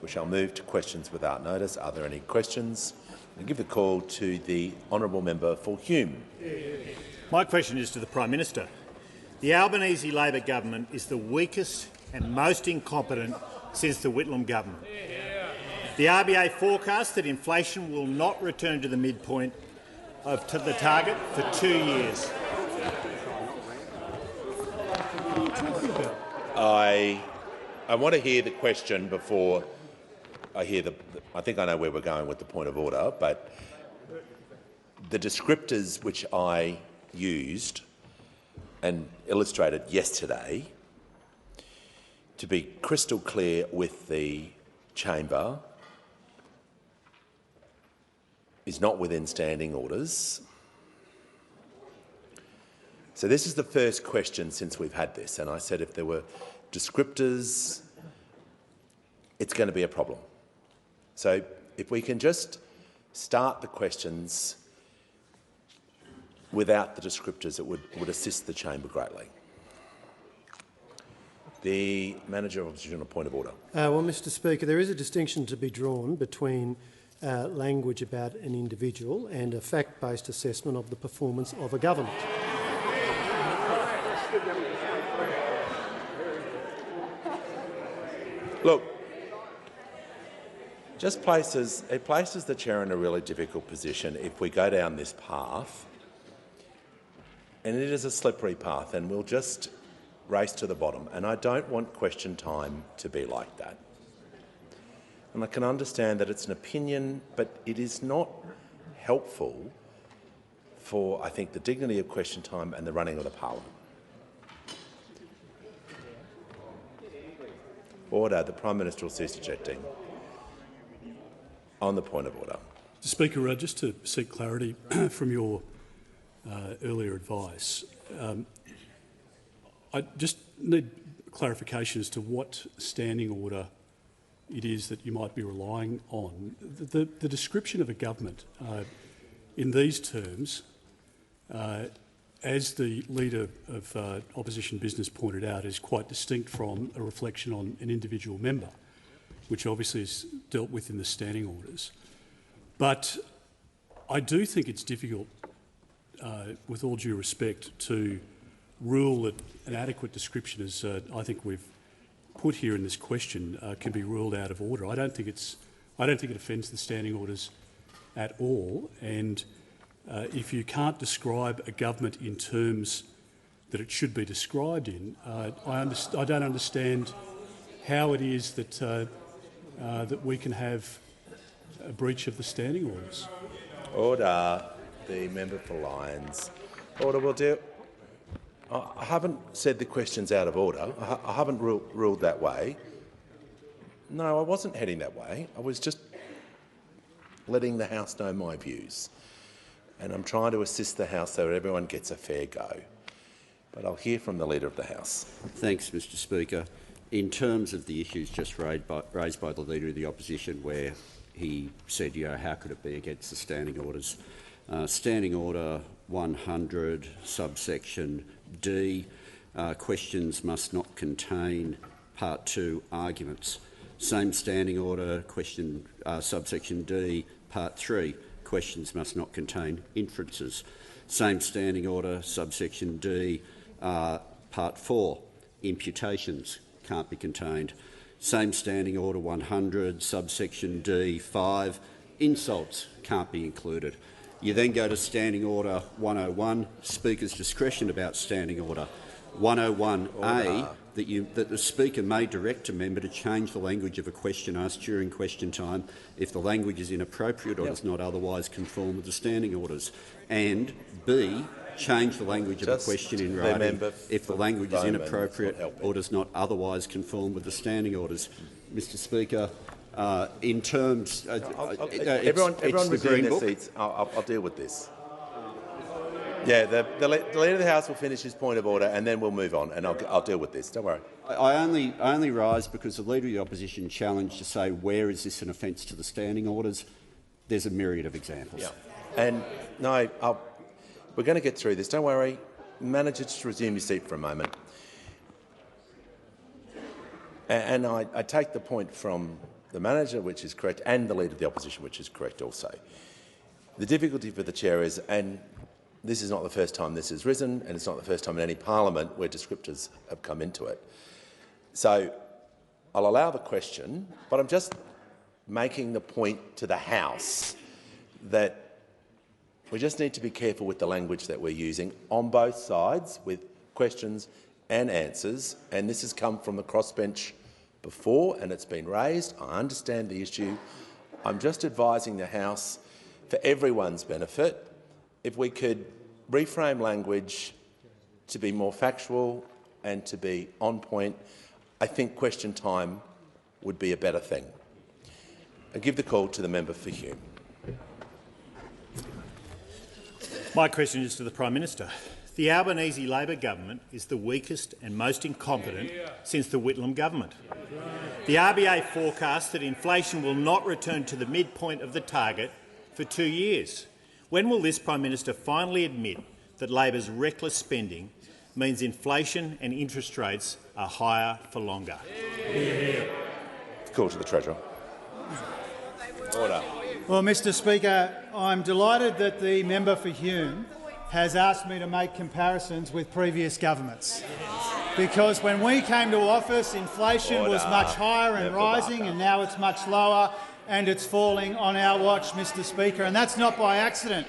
We shall move to questions without notice. Are there any questions? I give the call to the honourable member for Hume. My question is to the Prime Minister. The Albanese Labor government is the weakest and most incompetent since the Whitlam government. The RBA forecasts that inflation will not return to the midpoint to the target for 2 years. I want to hear the question before I hear I think I know where we're going with the point of order, but the descriptors which I used and illustrated yesterday, to be crystal clear with the chamber, is not within standing orders. So this is the first question since we've had this, and I said if there were descriptors, it's going to be a problem. So if we can just start the questions without the descriptors, it would assist the chamber greatly. The Manager of Opposition, a point of order. Well, Mr Speaker, there is a distinction to be drawn between language about an individual and a fact-based assessment of the performance of a government. Look, it places the chair in a really difficult position if we go down this path, and it is a slippery path, and we'll just race to the bottom. And I don't want question time to be like that. And I can understand that it's an opinion, but it is not helpful for, I think, the dignity of question time and the running of the parliament. Order. The Prime Minister will cease ejecting. On the point of order. Mr Speaker, just to seek clarity from your earlier advice, I just need clarification as to what standing order it is that you might be relying on. The description of a government in these terms, as the Leader of Opposition Business pointed out, is quite distinct from a reflection on an individual member, which obviously is dealt with in the standing orders. But I do think it's difficult, with all due respect, to rule that an adequate description, as I think we've put here in this question, can be ruled out of order. I don't think it offends the standing orders at all. And if you can't describe a government in terms that it should be described in, I don't understand how it is that that we can have a breach of the standing orders. Order. The member for Lyons. Order. Will do. I haven't said the question's out of order. I haven't ruled that way. No, I wasn't heading that way. I was just letting the House know my views. And I'm trying to assist the House so that everyone gets a fair go. But I'll hear from the Leader of the House. Thanks, Mr Speaker. In terms of the issues just raised by the Leader of the Opposition, where he said, how could it be against the standing orders? Standing Order 100, subsection D, questions must not contain Part 2 arguments. Same Standing Order, subsection D, Part 3, questions must not contain inferences. Same Standing Order, subsection D, Part 4, imputations can't be contained. Same Standing Order 100, subsection D, 5, insults can't be included. You then go to Standing Order 101, Speaker's discretion about Standing Order 101A, that the Speaker may direct a member to change the language of a question asked during question time if the language is inappropriate or does not otherwise conform with the standing orders, and B, change the language of a question in writing if the language is inappropriate or does not otherwise conform with the standing orders. Mr Speaker, in terms... everyone resume their seats. I'll deal with this. Yeah, the Leader of the House will finish his point of order and then we'll move on, and I'll deal with this. Don't worry. I only rise because the Leader of the Opposition challenged to say where is this an offence to the standing orders. There's a myriad of examples. Yeah. And no, we're going to get through this. Don't worry. Manager, just resume your seat for a moment. And I take the point from the manager, which is correct, and the Leader of the Opposition, which is correct also. The difficulty for the chair is, and this is not the first time this has risen, and it's not the first time in any parliament where descriptors have come into it. So I'll allow the question, but I'm just making the point to the House that we just need to be careful with the language that we're using on both sides with questions and answers, and this has come from the crossbench before and it's been raised. I understand the issue. I'm just advising the House, for everyone's benefit, if we could reframe language to be more factual and to be on point, I think question time would be a better thing. I give the call to the member for Hume. My question is to the Prime Minister. The Albanese Labor government is the weakest and most incompetent since the Whitlam government. The RBA forecasts that inflation will not return to the midpoint of the target for 2 years. When will this Prime Minister finally admit that Labor's reckless spending means inflation and interest rates are higher for longer? Call to the Treasurer. Order. Well, Mr Speaker, I'm delighted that the member for Hume has asked me to make comparisons with previous governments. Because when we came to office, inflation was much higher and rising, and now it's much lower and it's falling on our watch, Mr Speaker. And that's not by accident.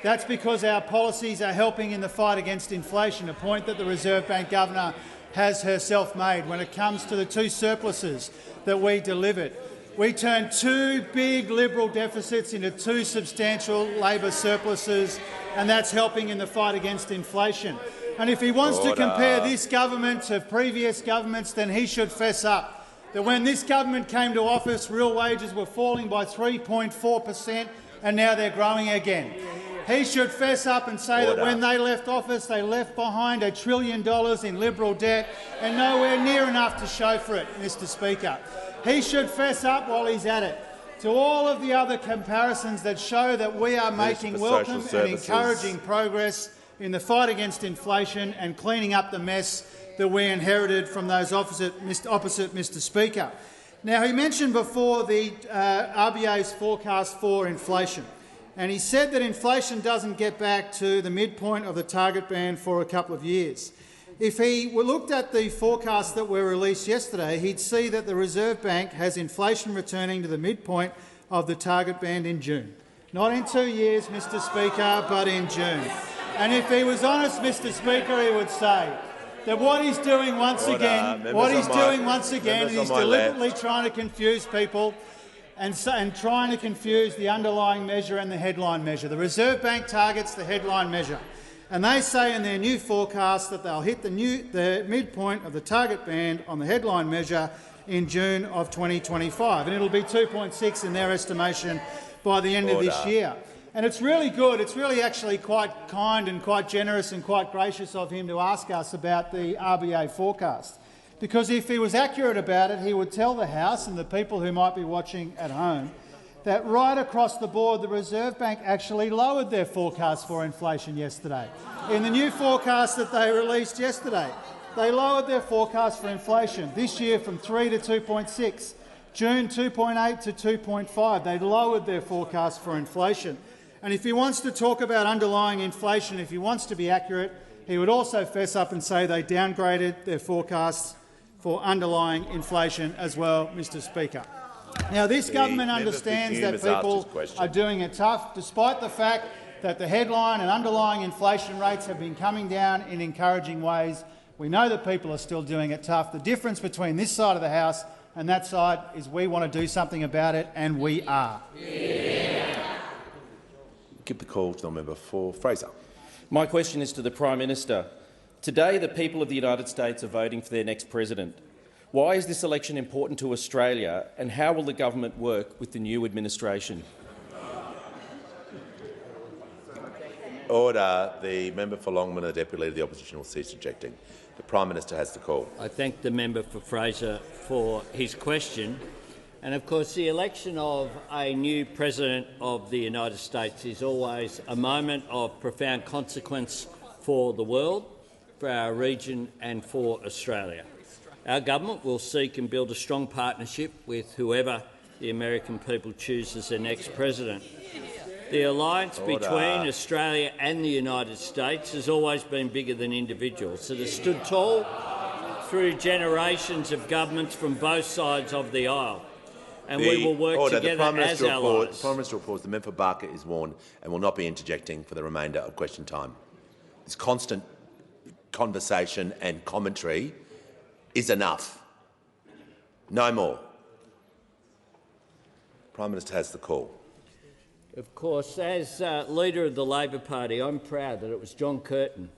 That's because our policies are helping in the fight against inflation, a point that the Reserve Bank Governor has herself made when it comes to the two surpluses that we delivered. We turned two big Liberal deficits into two substantial Labor surpluses, and that's helping in the fight against inflation. And if he wants to compare this government to previous governments, then he should fess up that when this government came to office, real wages were falling by 3.4% and now they're growing again. He should fess up and say that when they left office, they left behind $1 trillion in Liberal debt and nowhere near enough to show for it, Mr Speaker. He should fess up while he's at it to all of the other comparisons that show that we are making welcome and encouraging progress in the fight against inflation and cleaning up the mess that we inherited from those opposite Mr Speaker. Now, he mentioned before the RBA's forecast for inflation, and he said that inflation doesn't get back to the midpoint of the target band for a couple of years. If he looked at the forecasts that were released yesterday, he'd see that the Reserve Bank has inflation returning to the midpoint of the target band in June. Not in 2 years, Mr Speaker, but in June. And if he was honest, Mr Speaker, he would say that what he's doing once again, is deliberately trying to confuse people and trying to confuse the underlying measure and the headline measure. The Reserve Bank targets the headline measure. And they say in their new forecast that they'll hit the midpoint of the target band on the headline measure in June of 2025, and it'll be 2.6 in their estimation by the end of this year. And it's really good. It's really actually quite kind and quite generous and quite gracious of him to ask us about the RBA forecast, because if he was accurate about it, he would tell the House and the people who might be watching at home that right across the board the Reserve Bank actually lowered their forecast for inflation yesterday. In the new forecast that they released yesterday, they lowered their forecast for inflation this year from 3 to 2.6, June 2.8 to 2.5. They lowered their forecast for inflation. And if he wants to talk about underlying inflation, if he wants to be accurate, he would also fess up and say they downgraded their forecasts for underlying inflation as well, Mr Speaker. Now, this government understands that people are doing it tough, despite the fact that the headline and underlying inflation rates have been coming down in encouraging ways. We know that people are still doing it tough. The difference between this side of the House and that side is we want to do something about it, and we are. Give the call to the member for Fraser. My question is to the Prime Minister. Today, the people of the United States are voting for their next president. Why is this election important to Australia, and how will the government work with the new administration? Order. The member for Longman, the Deputy Leader of the Opposition, will cease objecting. The Prime Minister has the call. I thank the member for Fraser for his question. And of course, the election of a new President of the United States is always a moment of profound consequence for the world, for our region and for Australia. Our government will seek and build a strong partnership with whoever the American people choose as their next president. The alliance between Australia and the United States has always been bigger than individuals. It has stood tall through generations of governments from both sides of the aisle, and we will work together as allies. The Prime Minister reports the member for Barker is warned and will not be interjecting for the remainder of question time. This constant conversation and commentary is enough. No more. Prime Minister has the call. Of course, as leader of the Labor Party, I'm proud that it was John Curtin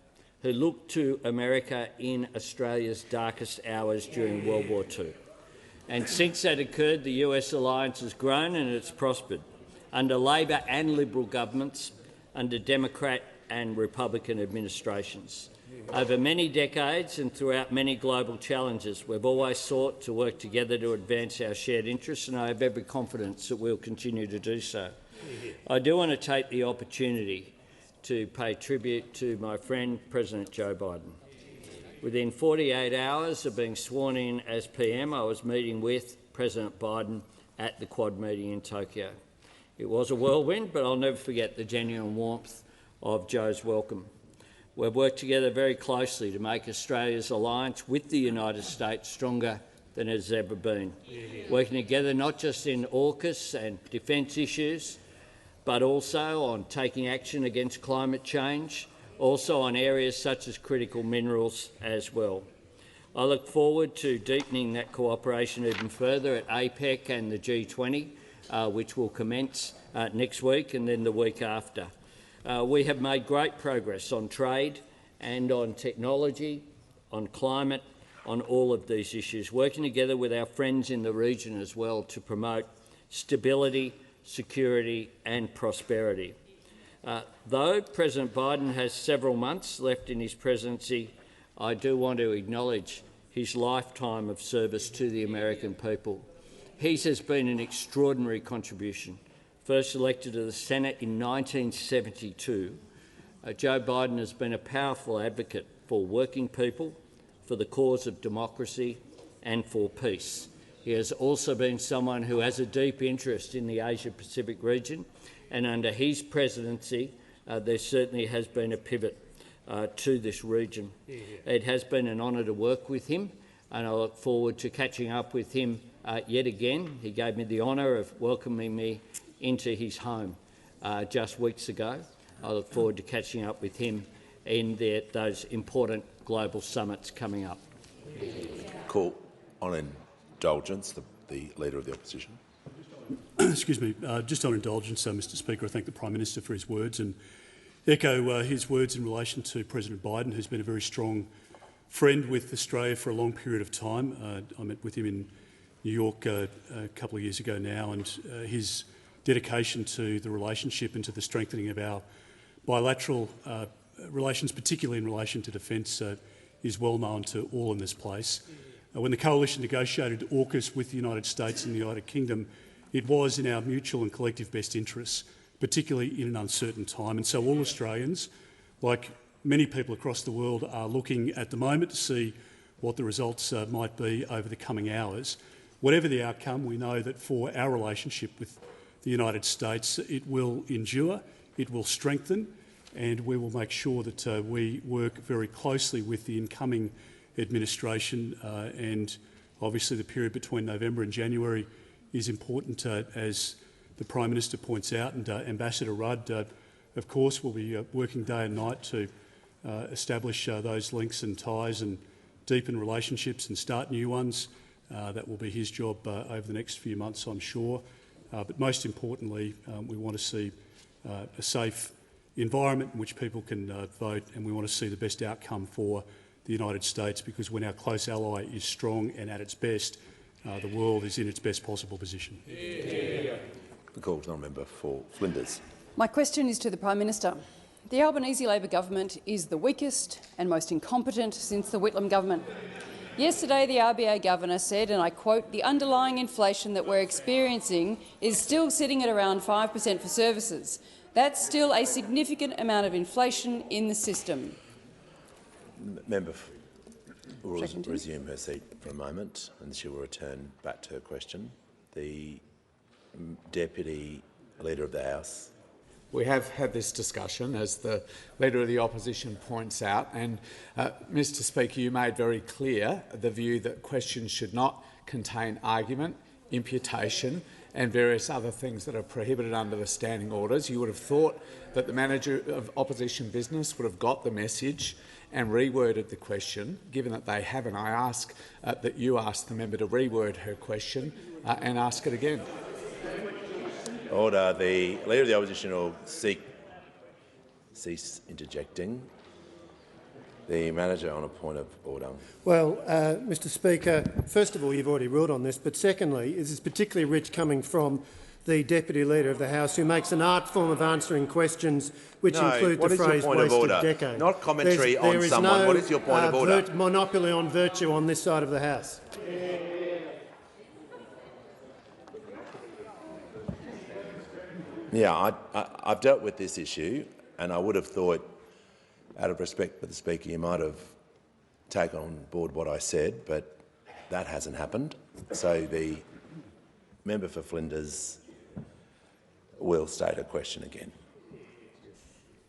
who looked to America in Australia's darkest hours during World War II. And since that occurred, the US alliance has grown and it's prospered under Labor and Liberal governments, under Democrat and Republican administrations. Over many decades and throughout many global challenges, we've always sought to work together to advance our shared interests, and I have every confidence that we'll continue to do so. I do want to take the opportunity to pay tribute to my friend President Joe Biden. Within 48 hours of being sworn in as PM, I was meeting with President Biden at the Quad meeting in Tokyo. It was a whirlwind, but I'll never forget the genuine warmth of Joe's welcome. We've worked together very closely to make Australia's alliance with the United States stronger than it has ever been, working together not just in AUKUS and defence issues, but also on taking action against climate change, also on areas such as critical minerals as well. I look forward to deepening that cooperation even further at APEC and the G20, which will commence next week and then the week after. We have made great progress on trade and on technology, on climate, on all of these issues, working together with our friends in the region as well to promote stability, security and prosperity. Though President Biden has several months left in his presidency, I do want to acknowledge his lifetime of service to the American people. His has been an extraordinary contribution. First elected to the Senate in 1972, Joe Biden has been a powerful advocate for working people, for the cause of democracy and for peace. He has also been someone who has a deep interest in the Asia-Pacific region, and under his presidency there certainly has been a pivot to this region. It has been an honour to work with him, and I look forward to catching up with him yet again. He gave me the honour of welcoming me into his home just weeks ago. I look forward to catching up with him in those important global summits coming up. Call on indulgence, the Leader of the Opposition. Excuse me. Just on indulgence, Mr Speaker, I thank the Prime Minister for his words and echo his words in relation to President Biden, who's been a very strong friend with Australia for a long period of time. I met with him in New York a couple of years ago now, and his dedication to the relationship and to the strengthening of our bilateral relations, particularly in relation to defence, is well known to all in this place. When the coalition negotiated AUKUS with the United States and the United Kingdom, it was in our mutual and collective best interests, particularly in an uncertain time. And so all Australians, like many people across the world, are looking at the moment to see what the results might be over the coming hours. Whatever the outcome, we know that for our relationship with the United States, it will endure, it will strengthen, and we will make sure that we work very closely with the incoming administration, and obviously the period between November and January is important, as the Prime Minister points out, and Ambassador Rudd, of course, will be working day and night to establish those links and ties and deepen relationships and start new ones. That will be his job over the next few months, I'm sure. But most importantly, we want to see a safe environment in which people can vote, and we want to see the best outcome for the United States, because when our close ally is strong and at its best, the world is in its best possible position. The call to the member for Flinders. My question is to the Prime Minister. The Albanese Labor government is the weakest and most incompetent since the Whitlam government. Yesterday, the RBA Governor said, and I quote, "The underlying inflation that we're experiencing is still sitting at around 5% for services. That's still a significant amount of inflation in the system." Member will resume her seat for a moment and she will return back to her question. The Deputy Leader of the House. We have had this discussion, as the Leader of the Opposition points out, and Mr Speaker, you made very clear the view that questions should not contain argument, imputation and various other things that are prohibited under the standing orders. You would have thought that the Manager of Opposition Business would have got the message and reworded the question. Given that they haven't, I ask that you ask the member to reword her question and ask it again. Order. The Leader of the Opposition will cease interjecting. The Manager on a point of order. Well, Mr Speaker, first of all, you've already ruled on this, but secondly, this is particularly rich coming from the Deputy Leader of the House, who makes an art form of answering questions which include the phrase wasted decade. Not commentary on someone. No, what is your point of order? Monopoly on virtue on this side of the House. Yeah, I've dealt with this issue, and I would have thought, out of respect for the Speaker, you might have taken on board what I said, but that hasn't happened. So the member for Flinders will state a question again.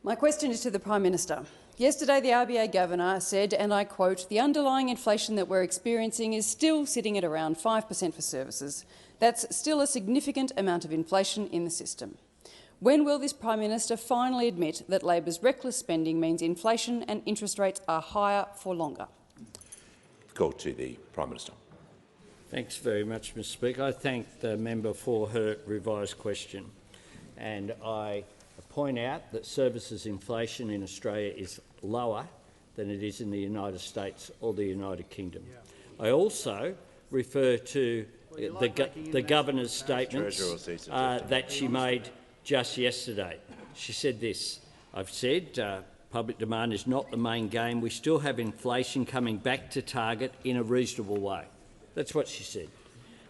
My question is to the Prime Minister. Yesterday, the RBA Governor said, and I quote, "The underlying inflation that we're experiencing is still sitting at around 5% for services. That's still a significant amount of inflation in the system." When will this Prime Minister finally admit that Labor's reckless spending means inflation and interest rates are higher for longer? Call to the Prime Minister. Thanks very much, Mr Speaker. I thank the member for her revised question, and I point out that services inflation in Australia is lower than it is in the United States or the United Kingdom. I also refer to the Governor's statements that she made just yesterday. She said this: "I've said public demand is not the main game. We still have inflation coming back to target in a reasonable way." That's what she said.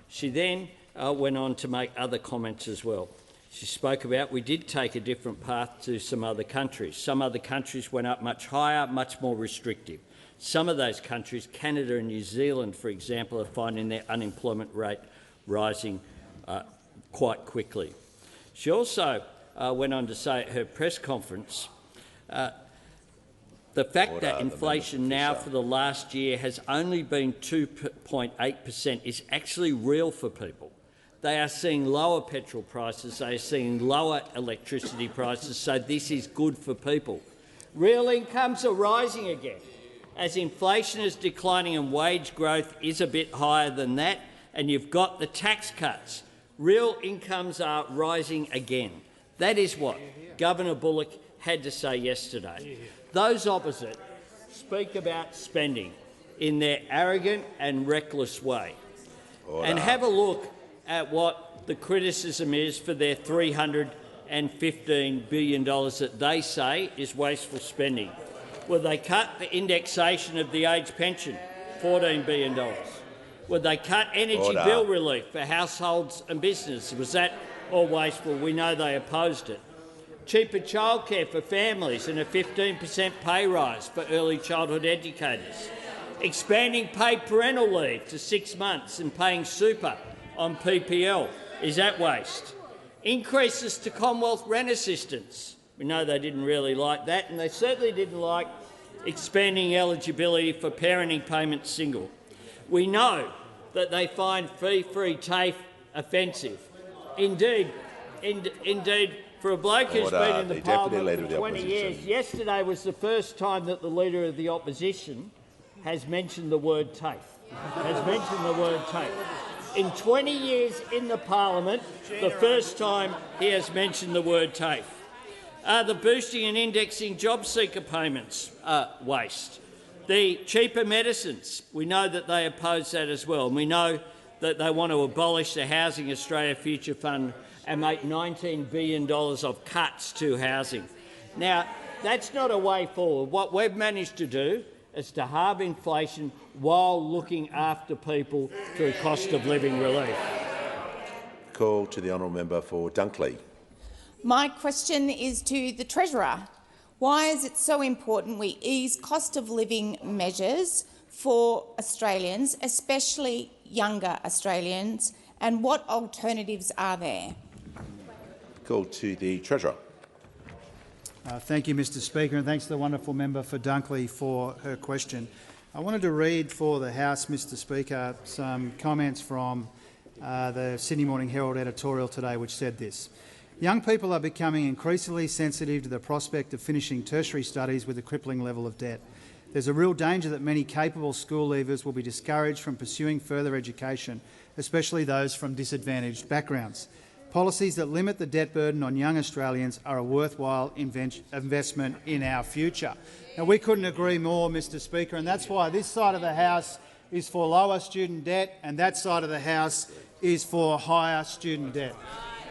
She then went on to make other comments as well. She spoke about we did take a different path to some other countries. Some other countries went up much higher, much more restrictive. Some of those countries, Canada and New Zealand, for example, are finding their unemployment rate rising quite quickly. She also went on to say at her press conference the fact that inflation now for the last year has only been 2.8% is actually real for people. They are seeing lower petrol prices, they are seeing lower electricity prices, so this is good for people. Real incomes are rising again. As inflation is declining and wage growth is a bit higher than that, and you've got the tax cuts, real incomes are rising again. That is what Governor Bullock had to say yesterday. Those opposite speak about spending in their arrogant and reckless way. And have a look at what the criticism is for their $315 billion that they say is wasteful spending. Will they cut the indexation of the age pension, $14 billion? Would they cut energy bill relief for households and businesses? Was that all wasteful? We know they opposed it. Cheaper childcare for families and a 15% pay rise for early childhood educators. Expanding paid parental leave to 6 months and paying super on PPL. Is that waste? Increases to Commonwealth rent assistance. We know they didn't really like that, and they certainly didn't like expanding eligibility for parenting payments single. We know that they find fee-free TAFE offensive. Indeed, for a bloke who's been in the Parliament for 20 years, yesterday was the first time that the Leader of the Opposition has mentioned the word TAFE. In 20 years in the Parliament, the first time he has mentioned the word TAFE. The boosting and indexing job seeker payments waste. The cheaper medicines, we know that they oppose that as well. And we know that they want to abolish the Housing Australia Future Fund and make $19 billion of cuts to housing. Now, that's not a way forward. What we've managed to do is to halve inflation while looking after people through cost of living relief. Call to the honourable member for Dunkley. My question is to the Treasurer. Why is it so important we ease cost of living measures for Australians, especially younger Australians, and what alternatives are there? call to the Treasurer. Thank you, Mr Speaker, and thanks to the wonderful member for Dunkley for her question. I wanted to read for the House, Mr Speaker, some comments from the Sydney Morning Herald editorial today, which said this: "Young people are becoming increasingly sensitive to the prospect of finishing tertiary studies with a crippling level of debt. There's a real danger that many capable school leavers will be discouraged from pursuing further education, especially those from disadvantaged backgrounds. Policies that limit the debt burden on young Australians are a worthwhile investment in our future." Now, we couldn't agree more, Mr Speaker, and that's why this side of the House is for lower student debt and that side of the House is for higher student debt.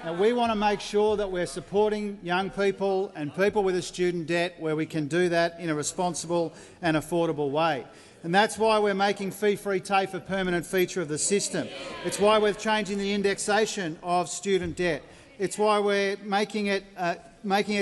Now, we want to make sure that we're supporting young people and people with a student debt where we can do that in a responsible and affordable way. And that's why we're making fee-free TAFE a permanent feature of the system. It's why we're changing the indexation of student debt. It's why we're making it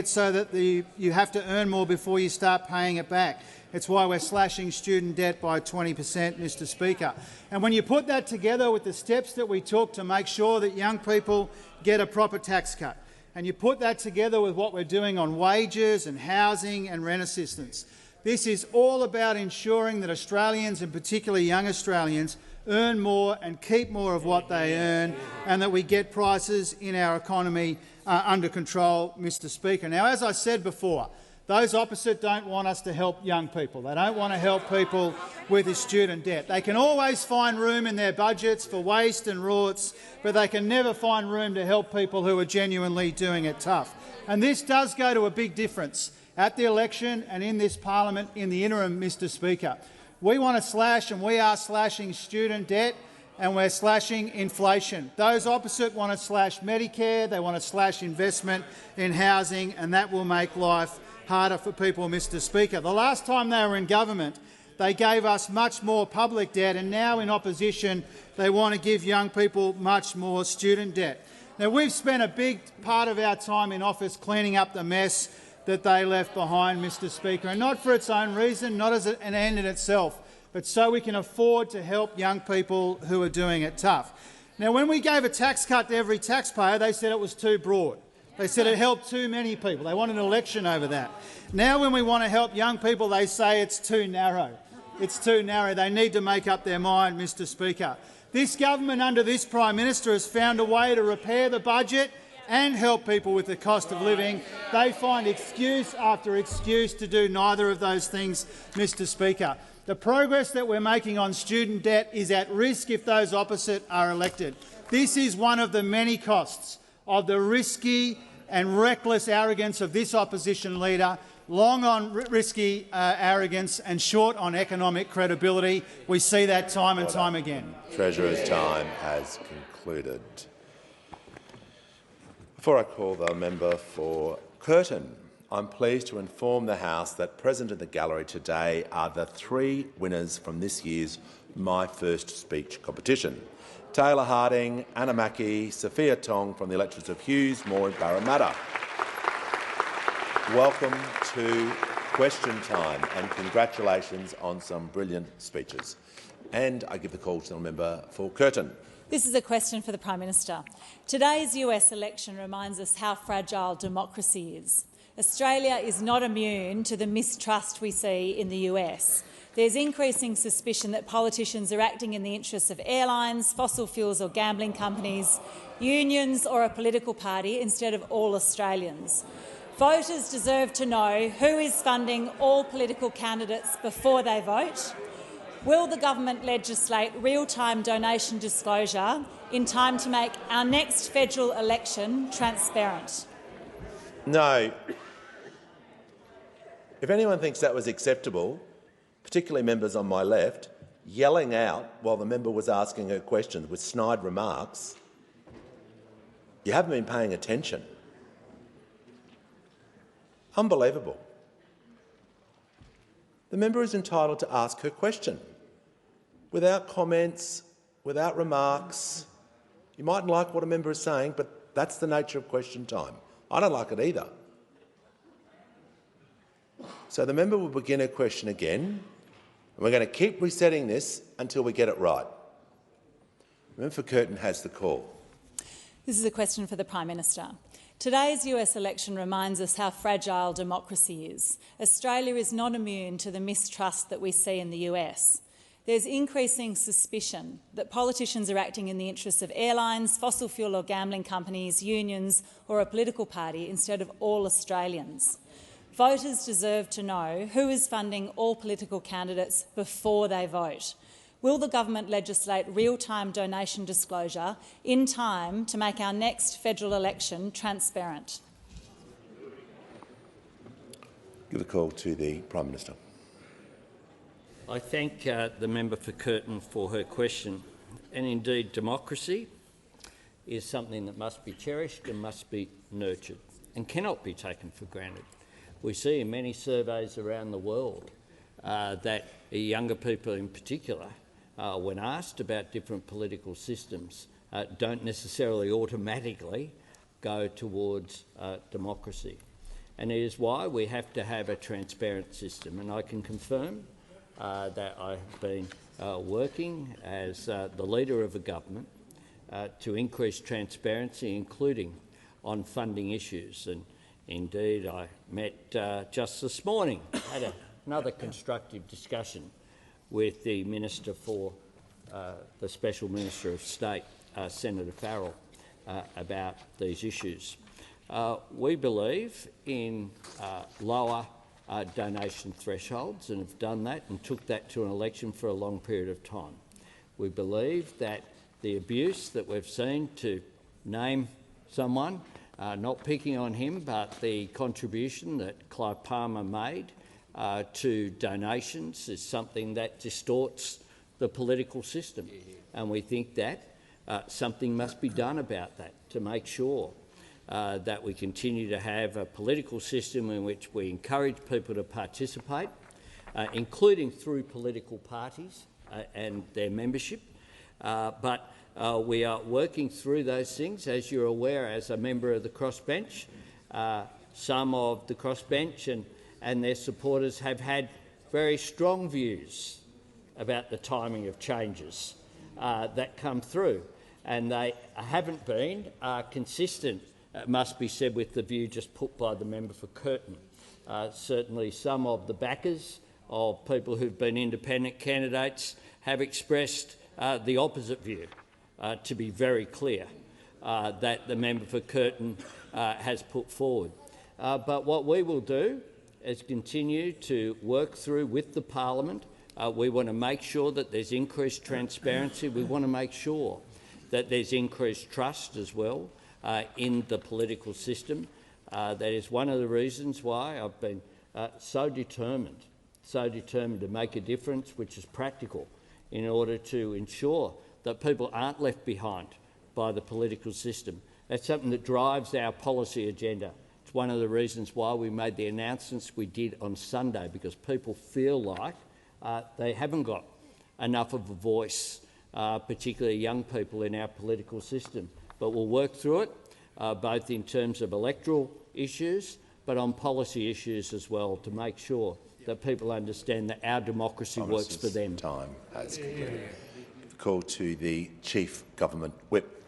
so that you have to earn more before you start paying it back. It's why we're slashing student debt by 20%, Mr Speaker. And when you put that together with the steps that we took to make sure that young people get a proper tax cut, and you put that together with what we're doing on wages and housing and rent assistance, this is all about ensuring that Australians, and particularly young Australians, earn more and keep more of what they earn, and that we get prices in our economy under control, Mr Speaker. Now, as I said before, those opposite don't want us to help young people. They don't want to help people with the student debt. They can always find room in their budgets for waste and rorts, but they can never find room to help people who are genuinely doing it tough. And this does go to a big difference at the election and in this parliament in the interim, Mr Speaker. We want to slash, and we are slashing student debt, and we're slashing inflation. Those opposite want to slash Medicare, they want to slash investment in housing, and that will make life harder for people, Mr Speaker. The last time they were in government, they gave us much more public debt, and now in opposition they want to give young people much more student debt. Now, we've spent a big part of our time in office cleaning up the mess that they left behind, Mr Speaker, and not for its own reason, not as an end in itself, but so we can afford to help young people who are doing it tough. Now, when we gave a tax cut to every taxpayer, they said it was too broad. They said it helped too many people. They wanted an election over that. Now, when we want to help young people, they say it's too narrow. It's too narrow. They need to make up their mind, Mr Speaker. This government under this Prime Minister has found a way to repair the budget and help people with the cost of living. They find excuse after excuse to do neither of those things, Mr Speaker. The progress that we're making on student debt is at risk if those opposite are elected. This is one of the many costs of the risky and reckless arrogance of this opposition leader, long on risky arrogance and short on economic credibility. We see that time and time again. Treasurer's time has concluded. Before I call the member for Curtin, I'm pleased to inform the House that present in the gallery today are the 3 winners from this year's My First Speech competition: Taylor Harding, Anna Mackie, Sophia Tong from the electorates of Hughes, Moore and Parramatta. Welcome to Question Time and congratulations on some brilliant speeches. And I give the call to the member for Curtin. This is a question for the Prime Minister. Today's US election reminds us how fragile democracy is. Australia is not immune to the mistrust we see in the US. There's increasing suspicion that politicians are acting in the interests of airlines, fossil fuels or gambling companies, unions or a political party instead of all Australians. Voters deserve to know who is funding all political candidates before they vote. Will the government legislate real-time donation disclosure in time to make our next federal election transparent? No. If anyone thinks that was acceptable, particularly members on my left, yelling out while the member was asking her questions with snide remarks, you haven't been paying attention. Unbelievable. The member is entitled to ask her question without comments, without remarks. You mightn't like what a member is saying, but that's the nature of question time. I don't like it either. So the member will begin her question again, and we're going to keep resetting this until we get it right. The member for Curtin has the call. This is a question for the Prime Minister. Today's US election reminds us how fragile democracy is. Australia is not immune to the mistrust that we see in the US. There's increasing suspicion that politicians are acting in the interests of airlines, fossil fuel or gambling companies, unions or a political party instead of all Australians. Voters deserve to know who is funding all political candidates before they vote. Will the government legislate real-time donation disclosure in time to make our next federal election transparent? Give the call to the Prime Minister. I thank the member for Curtin for her question. And indeed, democracy is something that must be cherished and must be nurtured and cannot be taken for granted. We see in many surveys around the world that younger people in particular, when asked about different political systems, don't necessarily automatically go towards democracy. And it is why we have to have a transparent system. And I can confirm that I've been working as the leader of a government to increase transparency, including on funding issues. And indeed, I met just this morning, had another constructive discussion with the Minister for the Special Minister of State, Senator Farrell, about these issues. We believe in lower donation thresholds and have done that and took that to an election for a long period of time. We believe that the abuse that we've seen, to name someone, not picking on him, but the contribution that Clive Palmer made to donations is something that distorts the political system. And we think that something must be done about that to make sure that we continue to have a political system in which we encourage people to participate, including through political parties and their membership. But we are working through those things. As you're aware, as a member of the crossbench, some of the crossbench and their supporters have had very strong views about the timing of changes that come through, and they haven't been consistent, it must be said, with the view just put by the member for Curtin. Certainly some of the backers of people who've been independent candidates have expressed the opposite view, to be very clear, that the member for Curtin has put forward. But what we will do is continue to work through with the parliament. We want to make sure that there's increased transparency. We want to make sure that there's increased trust as well in the political system. That is one of the reasons why I've been so determined to make a difference, which is practical, in order to ensure that people aren't left behind by the political system. That's something that drives our policy agenda. It's one of the reasons why we made the announcements we did on Sunday, because people feel like they haven't got enough of a voice, particularly young people in our political system. But we'll work through it, both in terms of electoral issues, but on policy issues as well, to make sure that people understand that our democracy works for them. Time has concluded. Call to the Chief Government Whip.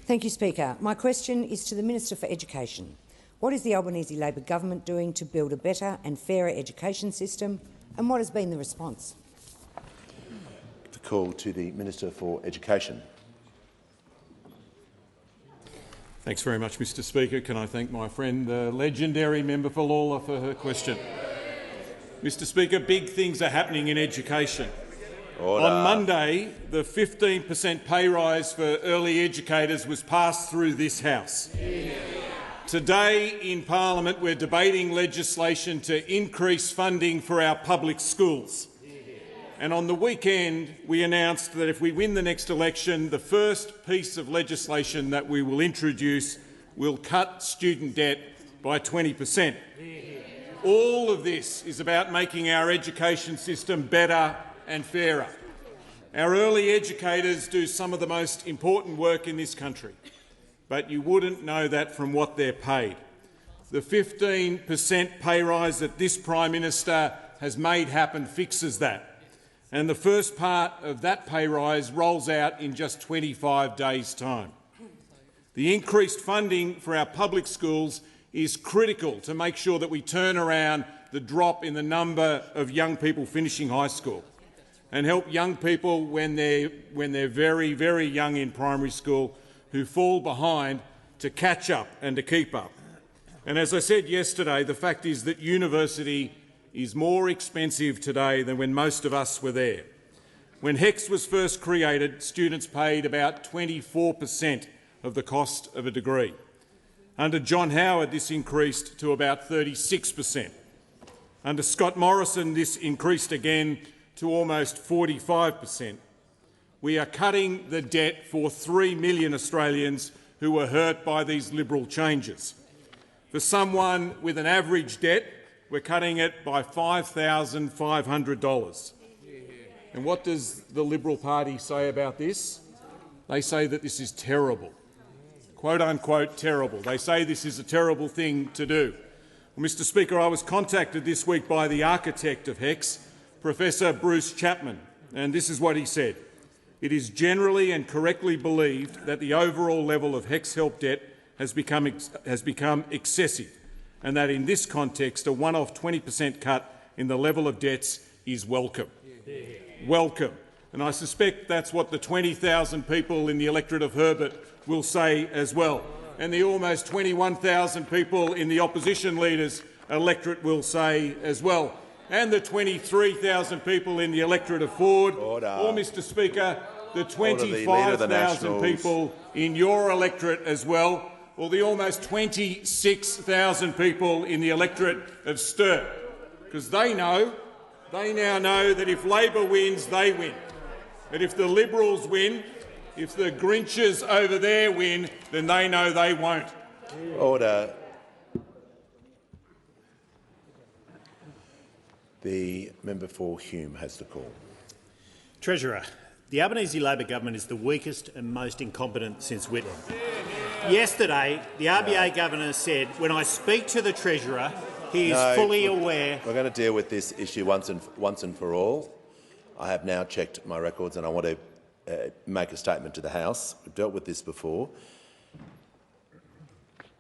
Thank you, Speaker. My question is to the Minister for Education. What is the Albanese Labor government doing to build a better and fairer education system, and what has been the response? The call to the Minister for Education. Thanks very much, Mr Speaker. Can I thank my friend, the legendary member for Lalor, for her question. Mr Speaker, big things are happening in education. Order. On Monday, the 15% pay rise for early educators was passed through this House. Today in Parliament, we're debating legislation to increase funding for our public schools. And on the weekend, we announced that if we win the next election, the first piece of legislation that we will introduce will cut student debt by 20%. All of this is about making our education system better and fairer. Our early educators do some of the most important work in this country, but you wouldn't know that from what they're paid. The 15% pay rise that this Prime Minister has made happen fixes that, and the first part of that pay rise rolls out in just 25 days' time. The increased funding for our public schools is critical to make sure that we turn around the drop in the number of young people finishing high school and help young people when they're very, very young in primary school who fall behind to catch up and to keep up. And as I said yesterday, the fact is that university is more expensive today than when most of us were there. When HECS was first created, students paid about 24% of the cost of a degree. Under John Howard, this increased to about 36%. Under Scott Morrison, this increased again to almost 45%. We are cutting the debt for 3 million Australians who were hurt by these Liberal changes. For someone with an average debt, we're cutting it by $5,500. And what does the Liberal Party say about this? They say that this is terrible. Quote-unquote terrible. They say this is a terrible thing to do. Well, Mr Speaker, I was contacted this week by the architect of HECS, Professor Bruce Chapman, and this is what he said. It is generally and correctly believed that the overall level of HECS help debt has become excessive, and that in this context a one-off 20% cut in the level of debts is welcome. Welcome. And I suspect that's what the 20,000 people in the electorate of Herbert will say as well, and the almost 21,000 people in the opposition leader's electorate will say as well, and the 23,000 people in the electorate of Ford, or, Mr Speaker, the 25,000 people in your electorate as well, or the almost 26,000 people in the electorate of Sturt, because they now know that if Labor wins, they win. But if the Liberals win, if the Grinches over there win, then they know they won't. Order. The member for Hume has the call. Treasurer, the Albanese Labor government is the weakest and most incompetent since Whitlam. Yesterday, the RBA governor said, when I speak to the Treasurer, he is fully aware— We're going to deal with this issue once and for all. I have now checked my records and I want to make a statement to the House. We've dealt with this before.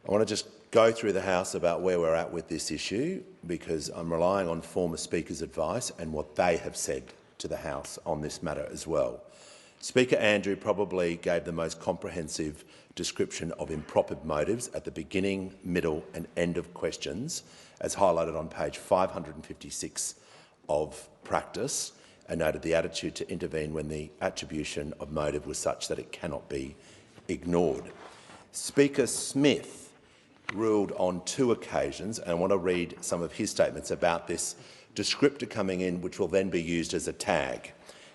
I want to just go through the House about where we're at with this issue, because I'm relying on former Speaker's advice and what they have said to the House on this matter as well. Speaker Andrew probably gave the most comprehensive description of improper motives at the beginning, middle and end of questions, as highlighted on page 556 of practice, and noted the attitude to intervene when the attribution of motive was such that it cannot be ignored. Speaker Smith ruled on 2 occasions, and I want to read some of his statements about this descriptor coming in, which will then be used as a tag.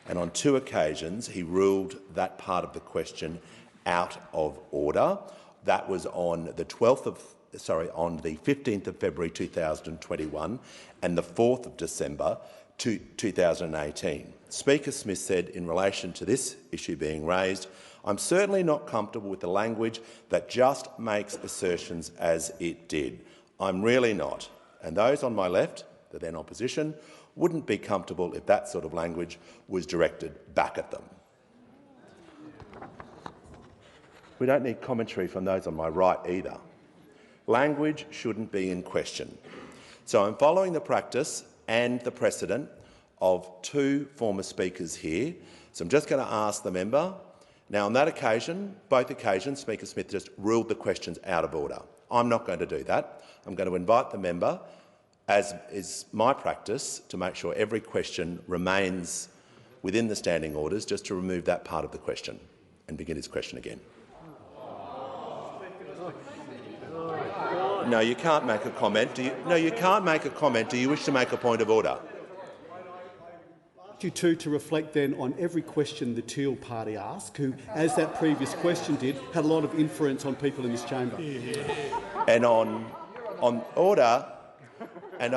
And on 2 occasions, he ruled that part of the question out of order. That was on the 15th of February 2021 and the 4th of December 2018. Speaker Smith said in relation to this issue being raised, I'm certainly not comfortable with the language that just makes assertions as it did. I'm really not. And those on my left, the then opposition, wouldn't be comfortable if that sort of language was directed back at them. We don't need commentary from those on my right either. Language shouldn't be in question. So I'm following the practice and the precedent of 2 former speakers here. So I'm just going to ask the member. Now, on that occasion, both occasions, Speaker Smith just ruled the questions out of order. I'm not going to do that. I'm going to invite the member, as is my practice, to make sure every question remains within the standing orders, just to remove that part of the question and begin his question again. No, you can't make a comment. No, you can't make a comment. Do you wish to make a point of order? You to reflect then on every question the Teal party asked, who, as that previous question did, had a lot of influence on people in this chamber. And on order, and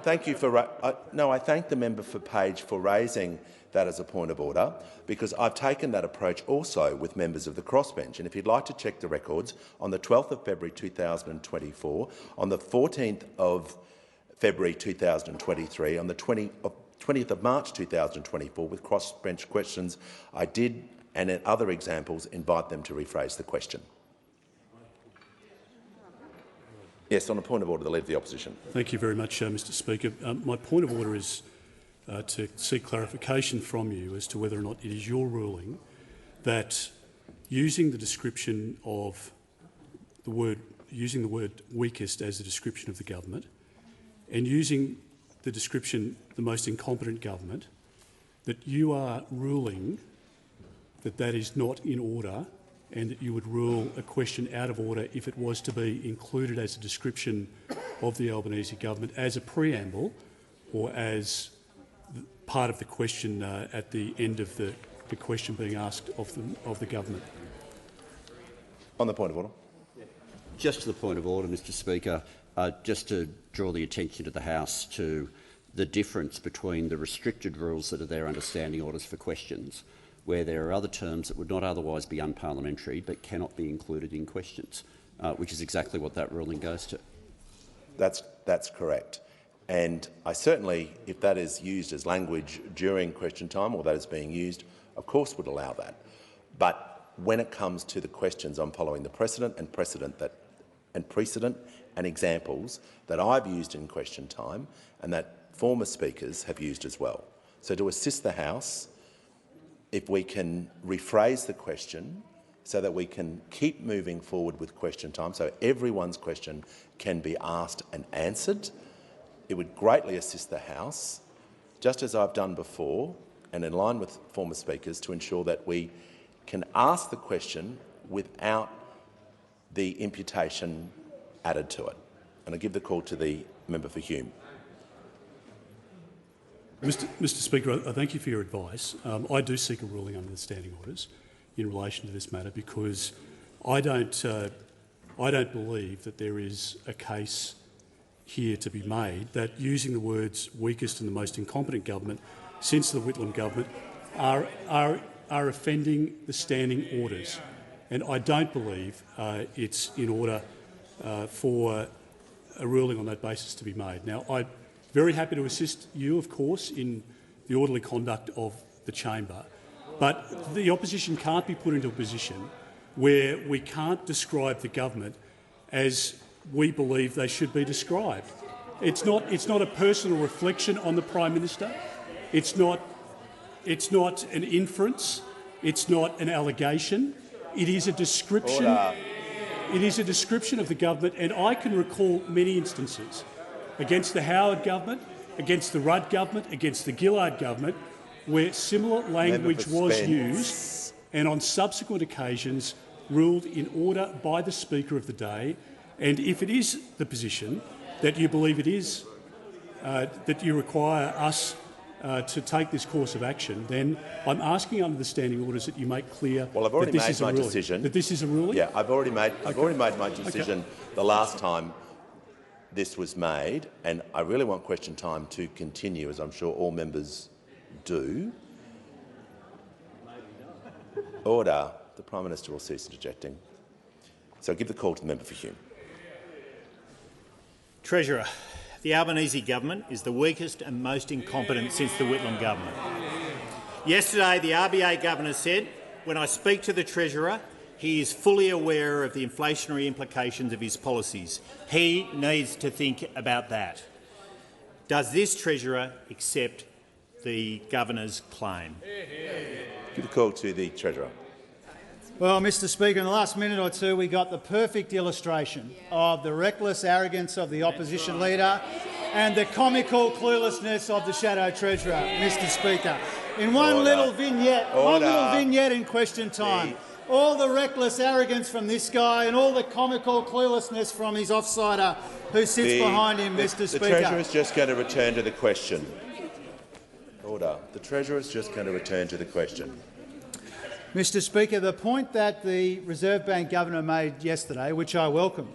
thank you for I thank the member for Page for raising that as a point of order, because I've taken that approach also with members of the crossbench. And if you'd like to check the records, on the 12th of February 2024, on the 14th of February 2023, on the 20th of March 2024, with crossbench questions, I did, and in other examples, invite them to rephrase the question. Yes, on a point of order, the Leader of the Opposition. Thank you very much, Mr Speaker. My point of order is to seek clarification from you as to whether or not it is your ruling that using the description of the word weakest as a description of the government and using the description the most incompetent government, that you are ruling that that is not in order and that you would rule a question out of order if it was to be included as a description of the Albanese government as a preamble or as part of the question at the end of the question being asked of the government. On the point of order. Just to the point of order, Mr Speaker, just to draw the attention to the House to the difference between the restricted rules that are there under standing orders for questions, where there are other terms that would not otherwise be unparliamentary but cannot be included in questions, which is exactly what that ruling goes to. That's correct. And I certainly, if that is used as language during question time or that is being used, of course would allow that. But when it comes to the questions, I'm following the precedent and examples that I've used in question time and that former speakers have used as well. So to assist the House, if we can rephrase the question so that we can keep moving forward with question time, so everyone's question can be asked and answered, it would greatly assist the House, just as I've done before and in line with former speakers, to ensure that we can ask the question without the imputation added to it. And I give the call to the member for Hume. Mr Speaker, I thank you for your advice. I do seek a ruling under the standing orders in relation to this matter because I don't believe that there is a case here to be made that using the words weakest and the most incompetent government since the Whitlam government are offending the standing orders. And I don't believe it's in order for a ruling on that basis to be made. Now, I'm very happy to assist you, of course, in the orderly conduct of the chamber, but the opposition can't be put into a position where we can't describe the government as we believe they should be described. It's not a personal reflection on the Prime Minister. It's not an inference. It's not an allegation. It is a description. Order. It is a description of the government, and I can recall many instances against the Howard government, against the Rudd government, against the Gillard government, where similar language was used and on subsequent occasions ruled in order by the Speaker of the day. And if it is the position that you believe it is, that you require us to take this course of action, then I'm asking under the standing orders that you make clear that this is a ruling. That this is a ruling? Yeah, I've already made my decision the last time this was made, and I really want question time to continue, as I'm sure all members do. Order. The Prime Minister will cease interjecting. So I'll give the call to the member for Hume. Treasurer, the Albanese government is the weakest and most incompetent since the Whitlam government. Yesterday, the RBA governor said, "When I speak to the Treasurer, he is fully aware of the inflationary implications of his policies. He needs to think about that." Does this Treasurer accept the governor's claim? Give the call to the Treasurer. Well, Mr Speaker, in the last minute or two we got the perfect illustration of the reckless arrogance of the opposition leader and the comical cluelessness of the Shadow Treasurer, Mr Speaker. In one little vignette in question time, all the reckless arrogance from this guy and all the comical cluelessness from his offsider who sits behind him, Mr Speaker. The Treasurer is just going to return to the question. Order. The Treasurer is just going to return to the question. Mr Speaker, the point that the Reserve Bank Governor made yesterday, which I welcome,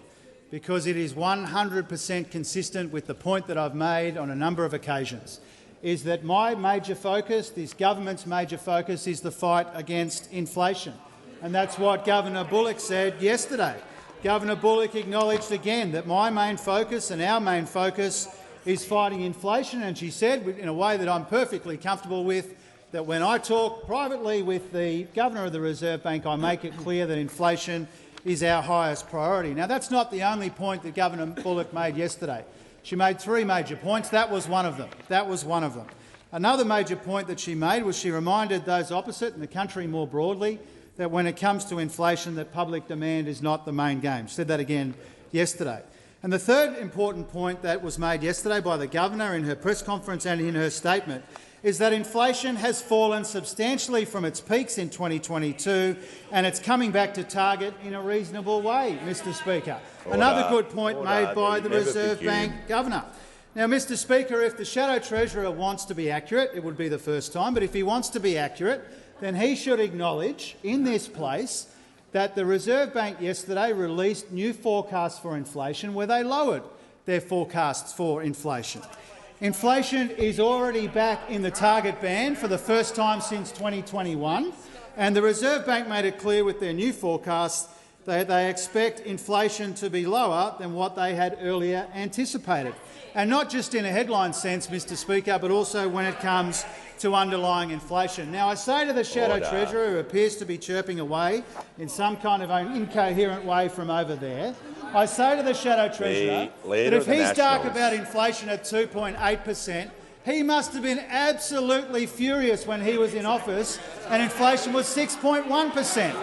because it is 100% consistent with the point that I've made on a number of occasions, is that my major focus, this government's major focus, is the fight against inflation. And that's what Governor Bullock said yesterday. Governor Bullock acknowledged again that my main focus and our main focus is fighting inflation, and she said, in a way that I'm perfectly comfortable with, that when I talk privately with the Governor of the Reserve Bank, I make it clear that inflation is our highest priority. Now, that's not the only point that Governor Bullock made yesterday. She made three major points. That was one of them. Another major point that she made was she reminded those opposite and the country more broadly that when it comes to inflation, that public demand is not the main game. She said that again yesterday. And the third important point that was made yesterday by the governor in her press conference and in her statement is that inflation has fallen substantially from its peaks in 2022 and it's coming back to target in a reasonable way, Mr Speaker. Another good point made by the Reserve Bank governor. Now, Mr Speaker, if the Shadow Treasurer wants to be accurate, it would be the first time, but if he wants to be accurate, then he should acknowledge in this place that the Reserve Bank yesterday released new forecasts for inflation where they lowered their forecasts for inflation. Inflation is already back in the target band for the first time since 2021, and the Reserve Bank made it clear with their new forecasts that they expect inflation to be lower than what they had earlier anticipated. And not just in a headline sense, Mr Speaker, but also when it comes to underlying inflation. Now, I say to the Shadow Treasurer, who appears to be chirping away in some kind of an incoherent way from over there, I say to the Shadow Treasurer that if he's dark about inflation at 2.8%, he must have been absolutely furious when he was in office and inflation was 6.1%.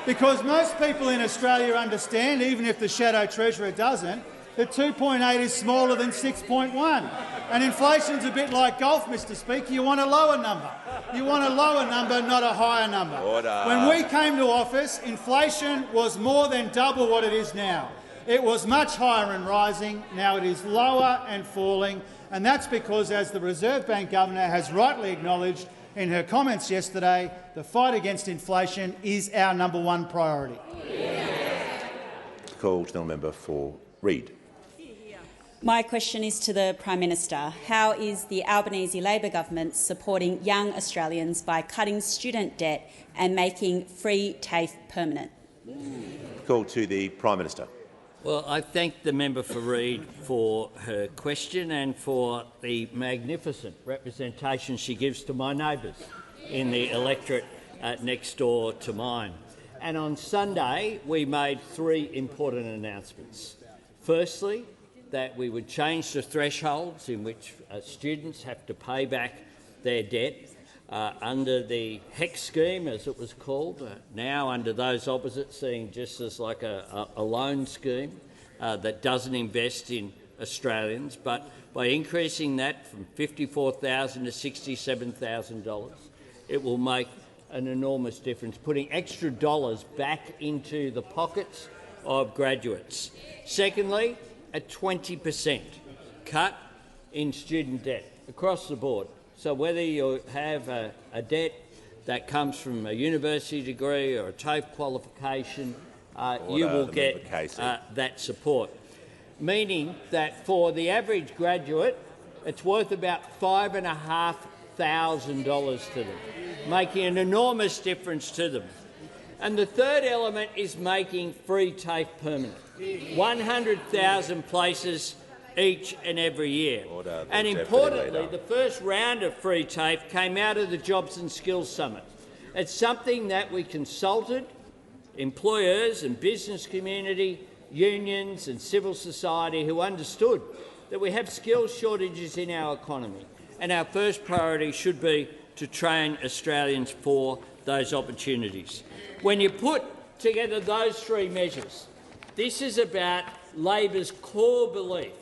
Because most people in Australia understand, even if the Shadow Treasurer doesn't, that 2.8 is smaller than 6.1. And inflation's a bit like golf, Mr Speaker. You want a lower number. You want a lower number, not a higher number. When we came to office, inflation was more than double what it is now. It was much higher and rising. Now it is lower and falling. And that's because, as the Reserve Bank Governor has rightly acknowledged in her comments yesterday, the fight against inflation is our #1 priority. Call to the member for Reid. My question is to the Prime Minister. How is the Albanese Labor government supporting young Australians by cutting student debt and making free TAFE permanent? Call to the Prime Minister. Well, I thank the member for Reid for her question and for the magnificent representation she gives to my neighbours in the electorate next door to mine. And on Sunday, we made three important announcements. Firstly, that we would change the thresholds in which students have to pay back their debt under the HEC scheme, as it was called, now under those opposite seeing just as like a loan scheme that doesn't invest in Australians. But by increasing that from $54,000 to $67,000, it will make an enormous difference, putting extra dollars back into the pockets of graduates. Secondly, a 20% cut in student debt across the board. So whether you have a debt that comes from a university degree or a TAFE qualification, you will get that support. Meaning that for the average graduate, it's worth about $5,500 to them, making an enormous difference to them. And the third element is making free TAFE permanent. 100,000 places each and every year. And importantly, the first round of free TAFE came out of the Jobs and Skills Summit. It's something that we consulted employers and business community, unions and civil society who understood that we have skills shortages in our economy, and our first priority should be to train Australians for those opportunities. When you put together those three measures, this is about Labor's core belief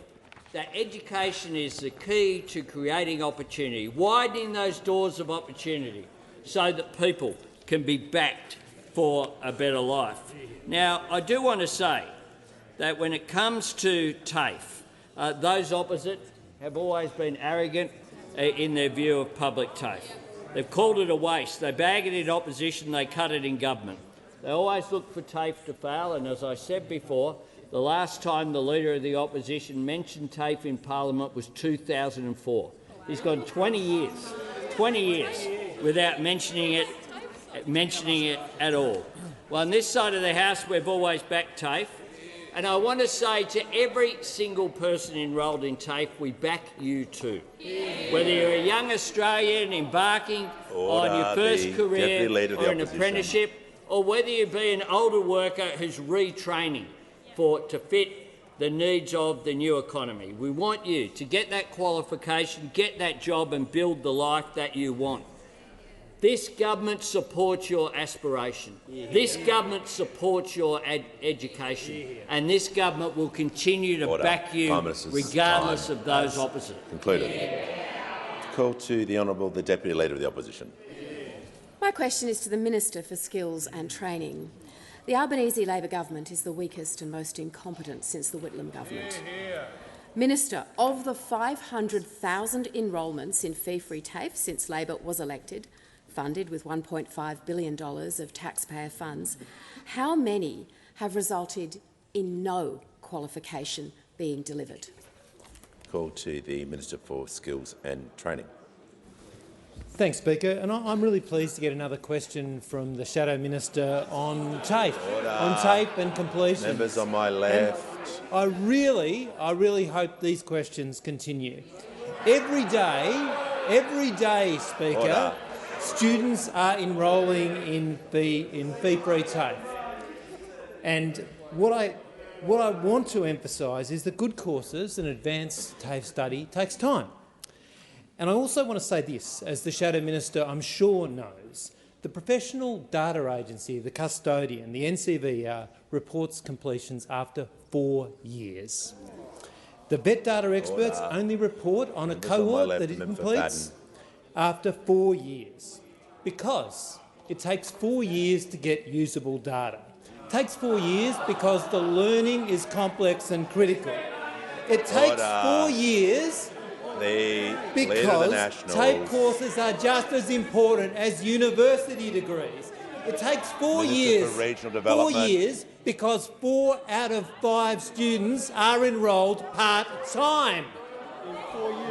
that education is the key to creating opportunity, widening those doors of opportunity so that people can be backed for a better life. Now, I do want to say that when it comes to TAFE, those opposite have always been arrogant in their view of public TAFE. They've called it a waste. They bag it in opposition, they cut it in government. They always look for TAFE to fail, and as I said before, the last time the Leader of the Opposition mentioned TAFE in Parliament was 2004. He's gone 20 years without mentioning it at all. Well, on this side of the House, we've always backed TAFE, and I want to say to every single person enrolled in TAFE, we back you too. Whether you're a young Australian embarking on your first career or an apprenticeship, or whether you be an older worker who's retraining to fit the needs of the new economy. We want you to get that qualification, get that job and build the life that you want. This government supports your aspiration. This government supports your education. And this government will continue to back you regardless of those opposite. Concluded. Call to the Honourable the Deputy Leader of the Opposition. My question is to the Minister for Skills and Training. The Albanese Labor government is the weakest and most incompetent since the Whitlam government. Minister, of the 500,000 enrolments in fee-free TAFE since Labor was elected, funded with $1.5 billion of taxpayer funds, how many have resulted in no qualification being delivered? Call to the Minister for Skills and Training. Thanks, Speaker. And I'm really pleased to get another question from the Shadow Minister on TAFE, and completion. Members on my left. And I really hope these questions continue. Every day, Speaker, students are enrolling in fee-free TAFE. And what I want to emphasise is that good courses and advanced TAFE study takes time. And I also want to say this, as the Shadow Minister I'm sure knows, the Professional Data Agency, the custodian, the NCVR, reports completions after 4 years. The vet data experts only report on a cohort that it completes after 4 years, because it takes 4 years to get usable data. It takes 4 years because the learning is complex and critical. It takes 4 years because TAFE courses are just as important as university degrees. It takes 4 years because 4 out of 5 students are enrolled part-time.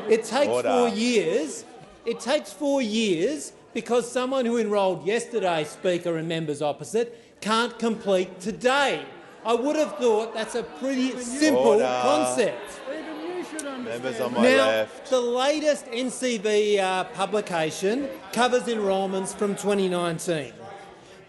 It takes 4 years. It takes 4 years because someone who enrolled yesterday, Speaker and members opposite, can't complete today. I would have thought that's a pretty simple concept. Members on my left. The latest NCV publication covers enrolments from 2019.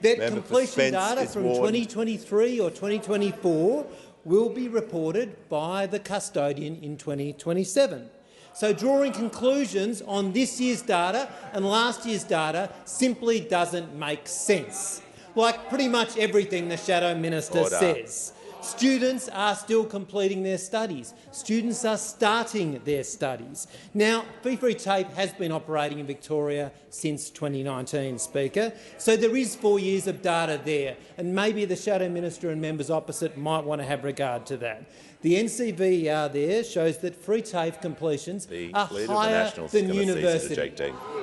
That completion data from 2023 or 2024 will be reported by the custodian in 2027. So drawing conclusions on this year's data and last year's data simply doesn't make sense. Like pretty much everything the Shadow Minister says. Students are still completing their studies. Students are starting their studies. Now, fee-free TAFE has been operating in Victoria since 2019, Speaker, so there is 4 years of data there, and maybe the Shadow Minister and members opposite might want to have regard to that. The NCVR there shows that free TAFE completions are higher than university.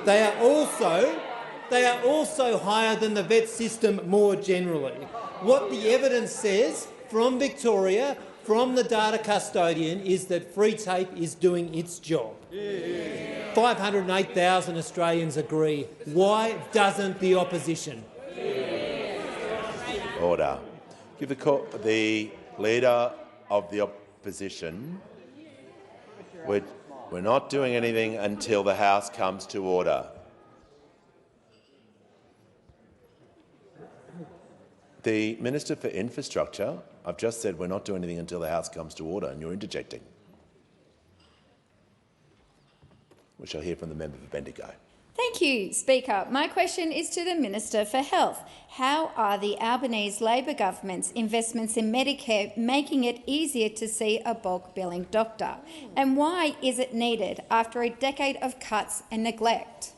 They are also higher than the vet system more generally. What the evidence says from Victoria, from the data custodian, is that free TAFE is doing its job. 508,000 Australians agree. Why doesn't the opposition? Order. Give the Leader of the Opposition. We're not doing anything until the House comes to order. The Minister for Infrastructure, I've just said we're not doing anything until the House comes to order, and you're interjecting. We shall hear from the member for Bendigo. Thank you, Speaker. My question is to the Minister for Health. How are the Albanese Labor government's investments in Medicare making it easier to see a bulk billing doctor? And why is it needed after a decade of cuts and neglect?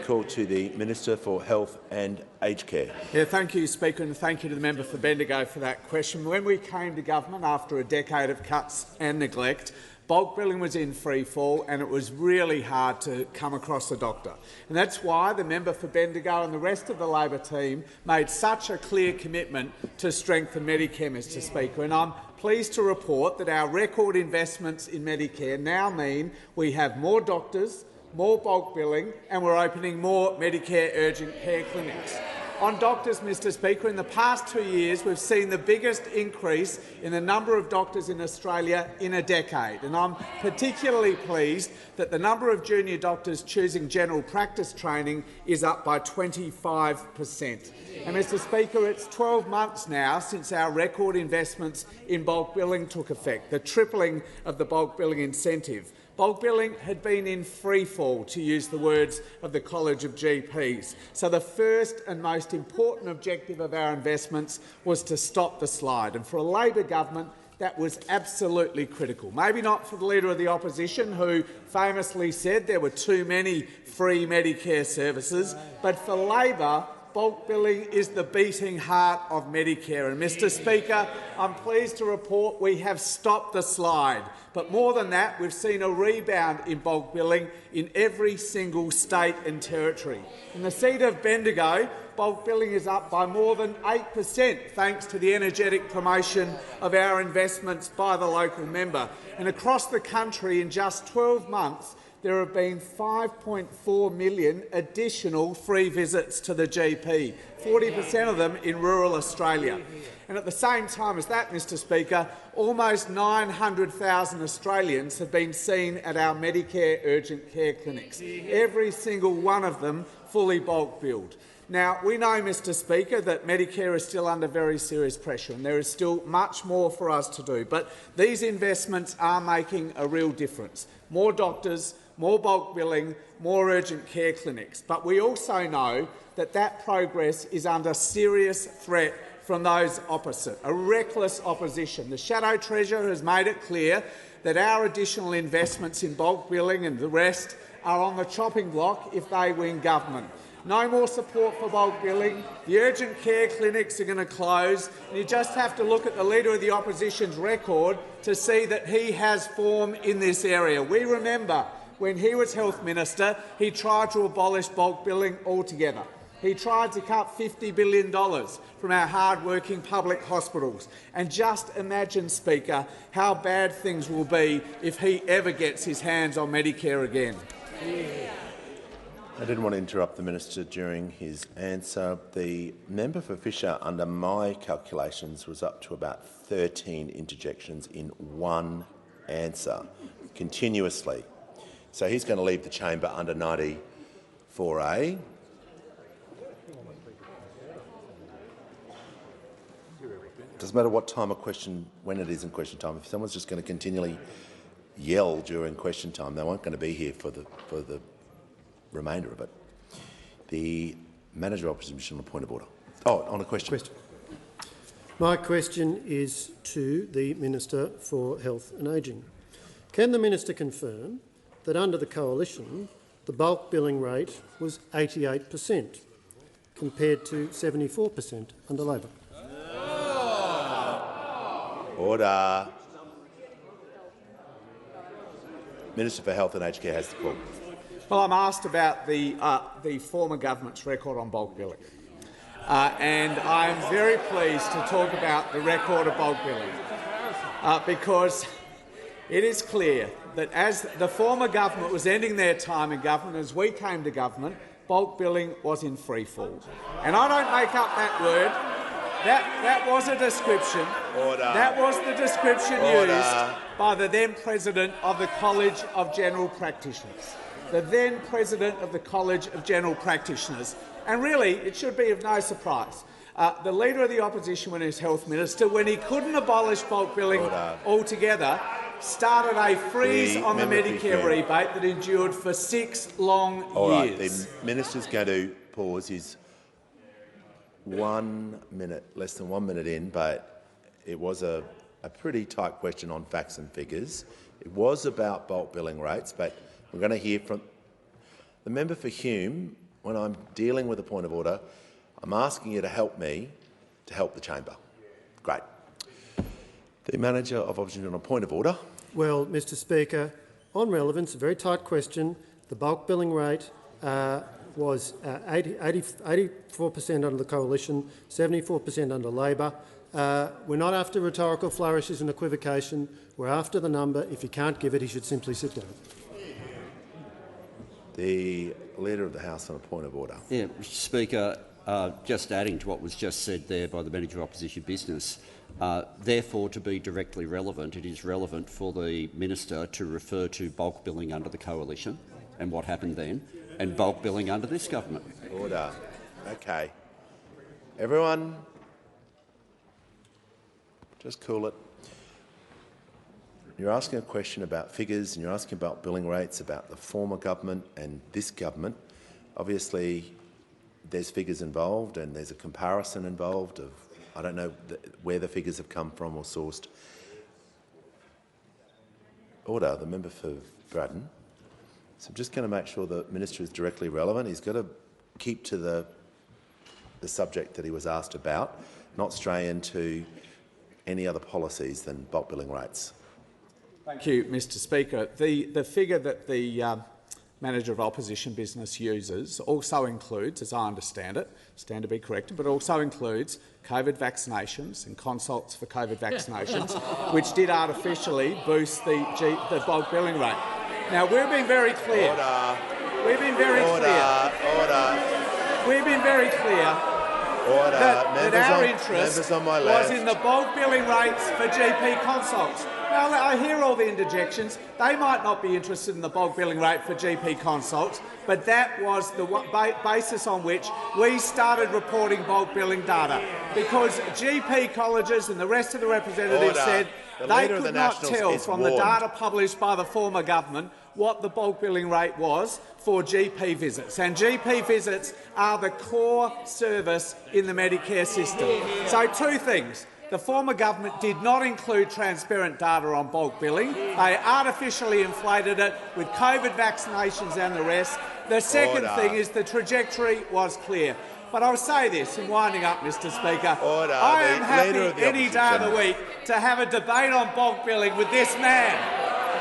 Call to the Minister for Health and Aged Care. Yeah, thank you, Speaker, and thank you to the member for Bendigo for that question. When we came to government after a decade of cuts and neglect, bulk billing was in free fall and it was really hard to come across a doctor. And that's why the member for Bendigo and the rest of the Labor team made such a clear commitment to strengthen Medicare, Mr Speaker. And I'm pleased to report that our record investments in Medicare now mean we have more doctors, more bulk billing, and we're opening more Medicare urgent care clinics. On doctors, Mr Speaker, in the past 2 years we've seen the biggest increase in the number of doctors in Australia in a decade, and I'm particularly pleased that the number of junior doctors choosing general practice training is up by 25%. And, Mr Speaker, it's 12 months now since our record investments in bulk billing took effect, the tripling of the bulk billing incentive. Bulk billing had been in freefall, to use the words of the College of GPs. So the first and most important objective of our investments was to stop the slide. And for a Labor government, that was absolutely critical. Maybe not for the Leader of the Opposition, who famously said there were too many free Medicare services, but for Labor, bulk billing is the beating heart of Medicare. And, Mr Speaker, I'm pleased to report we have stopped the slide. But more than that, we've seen a rebound in bulk billing in every single state and territory. In the seat of Bendigo, bulk billing is up by more than 8%, thanks to the energetic promotion of our investments by the local member. And across the country, in just 12 months, there have been 5.4 million additional free visits to the GP, 40% of them in rural Australia. And at the same time as that, Mr Speaker, almost 900,000 Australians have been seen at our Medicare urgent care clinics, every single one of them fully bulk billed. Now, we know, Mr Speaker, that Medicare is still under very serious pressure and there is still much more for us to do, but these investments are making a real difference. More doctors, more bulk billing, more urgent care clinics. But we also know that that progress is under serious threat from those opposite, a reckless opposition. The Shadow Treasurer has made it clear that our additional investments in bulk billing and the rest are on the chopping block if they win government. No more support for bulk billing. The urgent care clinics are going to close. And you just have to look at the Leader of the Opposition's record to see that he has form in this area. We remember when he was Health Minister, he tried to abolish bulk billing altogether. He tried to cut $50 billion from our hard-working public hospitals. And just imagine, Speaker, how bad things will be if he ever gets his hands on Medicare again. I didn't want to interrupt the minister during his answer. The member for Fisher, under my calculations, was up to about 13 interjections in one answer, continuously. So he's going to leave the chamber under 94A. Doesn't matter what time a question, when it is in question time. If someone's just going to continually yell during question time, they aren't going to be here for the remainder of it. The Manager of Opposition on a point of order. Oh, on a question. My question is to the Minister for Health and Ageing. Can the minister confirm that under the Coalition the bulk billing rate was 88% compared to 74% under Labor? Order. Minister for Health and Aged Care has the call. Well, I'm asked about the former government's record on bulk billing. And I'm very pleased to talk about the record of bulk billing because it is clear that as the former government was ending their time in government, as we came to government, bulk billing was in freefall. And I don't make up that word. That was a description. Order. That was the description Order. used by the then President of the College of General Practitioners. The then President of the College of General Practitioners. And really, it should be of no surprise. The Leader of the Opposition, when he was Health Minister, when he couldn't abolish bulk billing altogether, started a freeze on the Medicare rebate that endured for 6 long years. All right, the minister's going to pause. He's 1 minute, less than 1 minute in, but it was a pretty tight question on facts and figures. It was about bulk billing rates, but we're going to hear from the member for Hume. When I'm dealing with a point of order, I'm asking you to help me to help the chamber. Great. The Manager of Opposition on a point of order. Well, Mr Speaker, on relevance, a very tight question. The bulk billing rate was 84% under the Coalition, 74% under Labor. We're not after rhetorical flourishes and equivocation. We're after the number. If he can't give it, he should simply sit down. The Leader of the House on a point of order. Yeah, Mr Speaker, just adding to what was just said there by the Manager of Opposition Business, therefore, to be directly relevant, it is relevant for the minister to refer to bulk billing under the coalition and what happened then, and bulk billing under this government. Order. Okay. Everyone, just cool it. You're asking a question about figures and you're asking about billing rates, about the former government and this government. Obviously, there's figures involved and there's a comparison involved of, I don't know where the figures have come from or sourced. Order. The member for Braddon. So I'm just going to make sure the minister is directly relevant. He's got to keep to the subject that he was asked about, not stray into any other policies than bulk billing rates. Thank you, Mr Speaker. The figure that the Manager of Opposition Business uses also includes, as I understand it, stand to be corrected, but also includes COVID vaccinations and consults for COVID vaccinations, which did artificially boost the bulk billing rate. Now, we've been very clear. Order. We've been very clear. Order. We've been very clear that our interest was in the bulk billing rates for GP consults. Now, I hear all the interjections. They might not be interested in the bulk billing rate for GP consults, but that was the basis on which we started reporting bulk billing data, because GP colleges and the rest of the representatives said they could not tell from the data published by the former government what the bulk billing rate was for GP visits. And GP visits are the core service in the Medicare system. So two things. The former government did not include transparent data on bulk billing. They artificially inflated it with COVID vaccinations and the rest. The second thing is the trajectory was clear. But I'll say this, in winding up, Mr Speaker, I am happy any day of the week to have a debate on bulk billing with this man,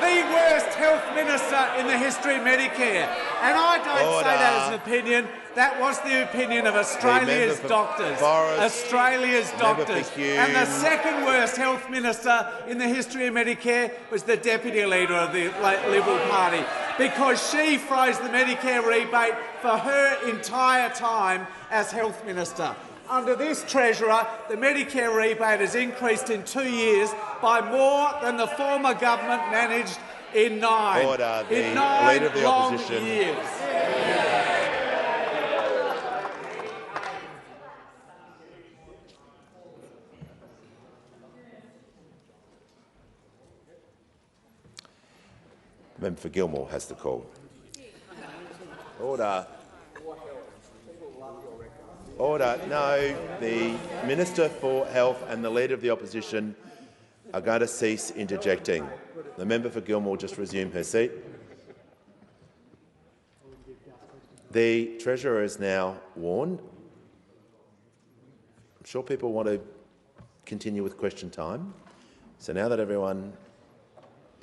the worst health minister in the history of Medicare. And I don't say that as an opinion. That was the opinion of Australia's doctors. Australia's doctors. And the second worst health minister in the history of Medicare was the deputy leader of the Liberal Party, because she froze the Medicare rebate for her entire time as health minister. Under this Treasurer, the Medicare rebate has increased in 2 years by more than the former government managed in nine. Order. In the 9 Leader of the long Opposition. years. The member for Gilmore has the call. Order. Order. No, the Minister for Health and the Leader of the Opposition are going to cease interjecting. The member for Gilmore just resume her seat. The Treasurer is now warned. I'm sure people want to continue with question time. So now that everyone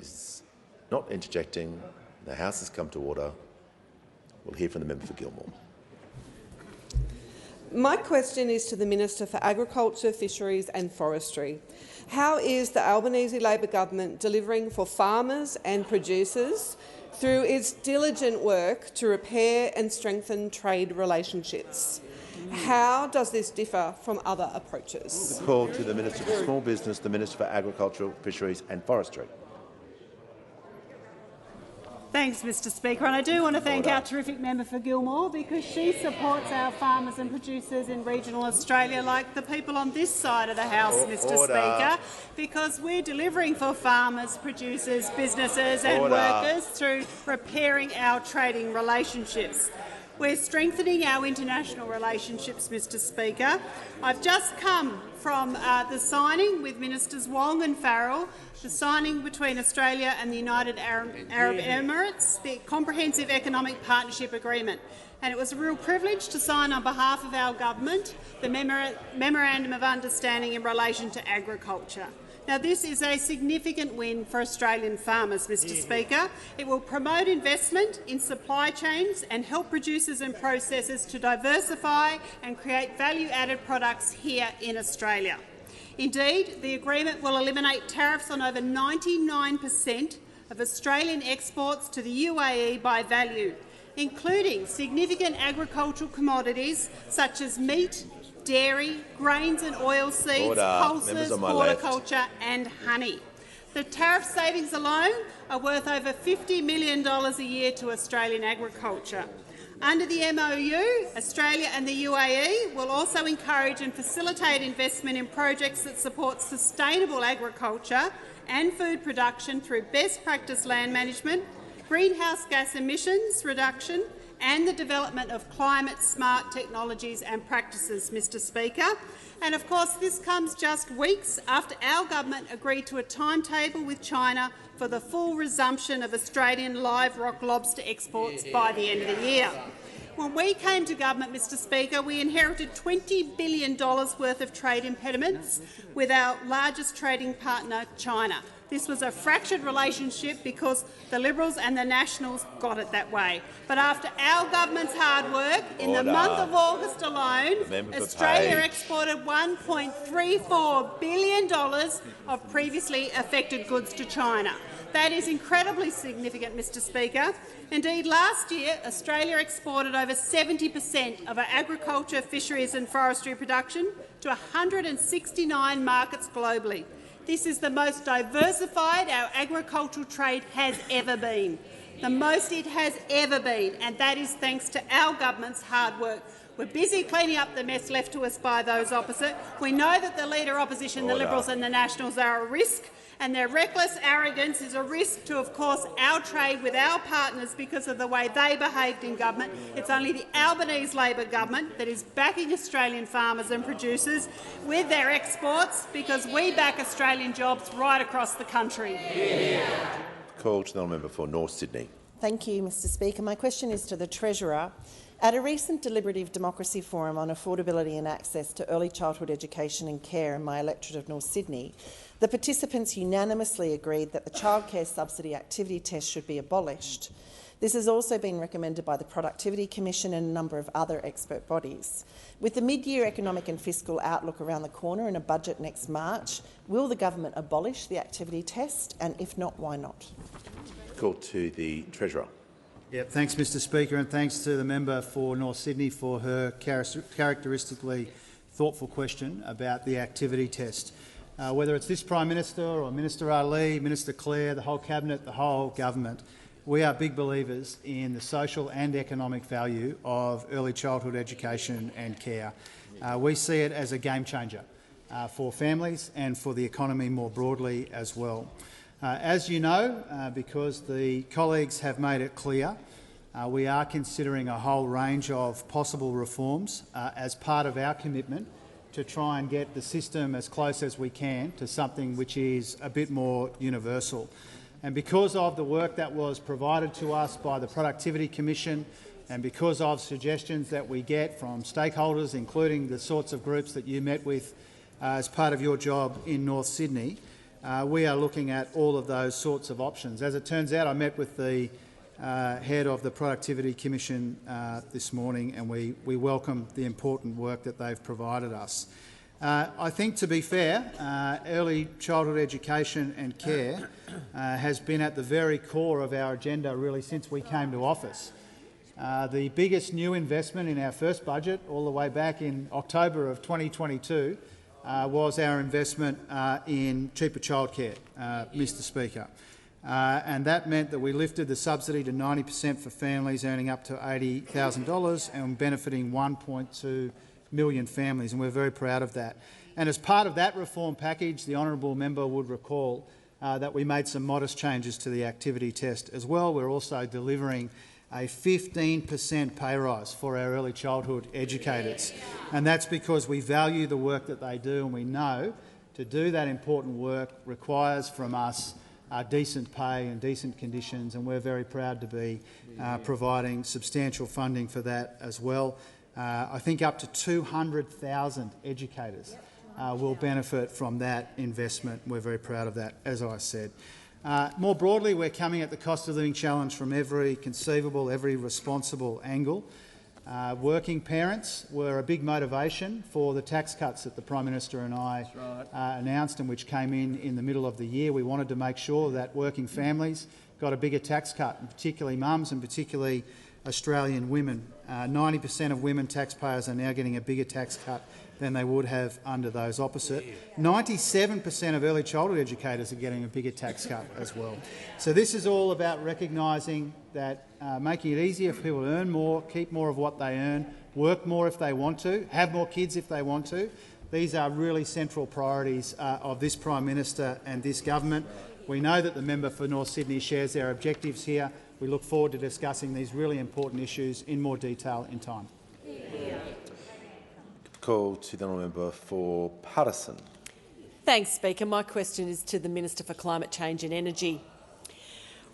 is not interjecting, the House has come to order. We'll hear from the member for Gilmore. My question is to the Minister for Agriculture, Fisheries and Forestry. How is the Albanese Labor government delivering for farmers and producers through its diligent work to repair and strengthen trade relationships? How does this differ from other approaches? The call to the Minister for Small Business, the Minister for Agriculture, Fisheries and Forestry. Thanks, Mr Speaker. And I do want to thank our terrific member for Gilmore, because she supports our farmers and producers in regional Australia like the people on this side of the House, Mr Speaker, because we're delivering for farmers, producers, businesses and workers through repairing our trading relationships. We're strengthening our international relationships, Mr Speaker. I've just come from the signing with Ministers Wong and Farrell, the signing between Australia and the United Arab Emirates, the Comprehensive Economic Partnership Agreement. And it was a real privilege to sign on behalf of our government the Memorandum of Understanding in relation to agriculture. Now, this is a significant win for Australian farmers, Mr Speaker. It will promote investment in supply chains and help producers and processors to diversify and create value-added products here in Australia. Indeed, the agreement will eliminate tariffs on over 99% of Australian exports to the UAE by value. including significant agricultural commodities such as meat, dairy, grains and oilseeds, pulses, horticulture and honey. The tariff savings alone are worth over $50 million a year to Australian agriculture. Under the MOU, Australia and the UAE will also encourage and facilitate investment in projects that support sustainable agriculture and food production through best practice land management, greenhouse gas emissions reduction and the development of climate-smart technologies and practices, Mr Speaker. And of course this comes just weeks after our government agreed to a timetable with China for the full resumption of Australian live rock lobster exports by the end of the year. When we came to government, Mr Speaker, we inherited $20 billion worth of trade impediments with our largest trading partner, China. This was a fractured relationship because the Liberals and the Nationals got it that way. But after our government's hard work, in the month of August alone, Australia exported $1.34 billion of previously affected goods to China. That is incredibly significant, Mr Speaker. Indeed, last year Australia exported over 70% of our agriculture, fisheries and forestry production to 169 markets globally. This is the most diversified our agricultural trade has ever been, the most it has ever been, and that is thanks to our government's hard work. We're busy cleaning up the mess left to us by those opposite. We know that the Leader opposition, the Liberals and the Nationals, are a risk, and their reckless arrogance is a risk to, of course, our trade with our partners because of the way they behaved in government. It's only the Albanese Labor government that is backing Australian farmers and producers with their exports because we back Australian jobs right across the country. Call to the member for North Sydney. Thank you, Mr Speaker. My question is to the Treasurer. At a recent deliberative democracy forum on affordability and access to early childhood education and care in my electorate of North Sydney, the participants unanimously agreed that the childcare subsidy activity test should be abolished. This has also been recommended by the Productivity Commission and a number of other expert bodies. With the mid-year economic and fiscal outlook around the corner and a budget next March, will the government abolish the activity test, and if not, why not? Call to the Treasurer. Thanks, Mr Speaker, and thanks to the member for North Sydney for her characteristically thoughtful question about the activity test. Whether it's this Prime Minister or Minister Ali, Minister Clare, the whole Cabinet, the whole government, we are big believers in the social and economic value of early childhood education and care. We see it as a game changer for families and for the economy more broadly as well. As you know, because the colleagues have made it clear, we are considering a whole range of possible reforms as part of our commitment to try and get the system as close as we can to something which is a bit more universal. And because of the work that was provided to us by the Productivity Commission and because of suggestions that we get from stakeholders, including the sorts of groups that you met with as part of your job in North Sydney, we are looking at all of those sorts of options. As it turns out, I met with the head of the Productivity Commission this morning, and we welcome the important work that they've provided us. I think, to be fair, early childhood education and care has been at the very core of our agenda really since we came to office. The biggest new investment in our first budget, all the way back in October of 2022, was our investment in cheaper childcare, Mr Speaker. And that meant that we lifted the subsidy to 90% for families earning up to $80,000 and benefiting 1.2 million families, and we're very proud of that. And as part of that reform package, the honourable member would recall that we made some modest changes to the activity test as well. We're also delivering a 15% pay rise for our early childhood educators, and that's because we value the work that they do, and we know to do that important work requires from us decent pay and decent conditions, and we're very proud to be providing substantial funding for that as well. I think up to 200,000 educators will benefit from that investment. We're very proud of that, as I said. More broadly, we're coming at the cost of living challenge from every conceivable, every responsible angle. Working parents were a big motivation for the tax cuts that the Prime Minister and I announced and which came in the middle of the year. We wanted to make sure that working families got a bigger tax cut, and particularly mums and particularly Australian women. 90% of women taxpayers are now getting a bigger tax cut than they would have under those opposite. 97% of early childhood educators are getting a bigger tax cut as well. So this is all about recognising that making it easier for people to earn more, keep more of what they earn, work more if they want to, have more kids if they want to. These are really central priorities of this Prime Minister and this government. We know that the member for North Sydney shares their objectives here. We look forward to discussing these really important issues in more detail in time. Call to the honourable member for Paterson. Thanks, Speaker. My question is to the Minister for Climate Change and Energy.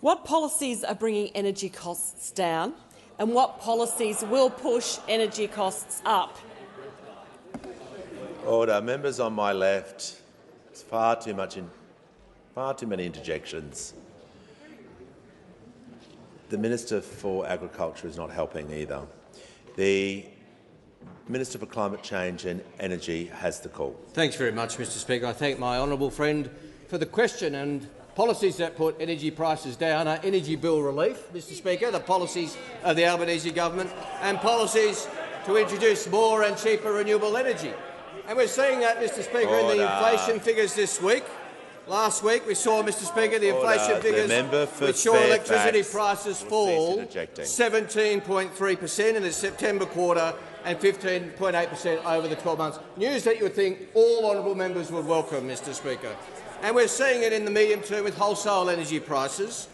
What policies are bringing energy costs down, and what policies will push energy costs up? Order. Members on my left. It's far too many interjections. The Minister for Agriculture is not helping either. The Minister for Climate Change and Energy has the call. Thanks very much, Mr Speaker. I thank my honourable friend for the question. And policies that put energy prices down are energy bill relief, Mr Speaker, the policies of the Albanese government, and policies to introduce more and cheaper renewable energy. And we're seeing that, Mr Speaker, in the inflation figures this week. Last week we saw, Mr Speaker, the inflation figures which saw electricity prices fall 17.3% in the September quarter and 15.8% over the 12 months. News that you would think all honourable members would welcome, Mr Speaker. And we're seeing it in the medium term with wholesale energy prices.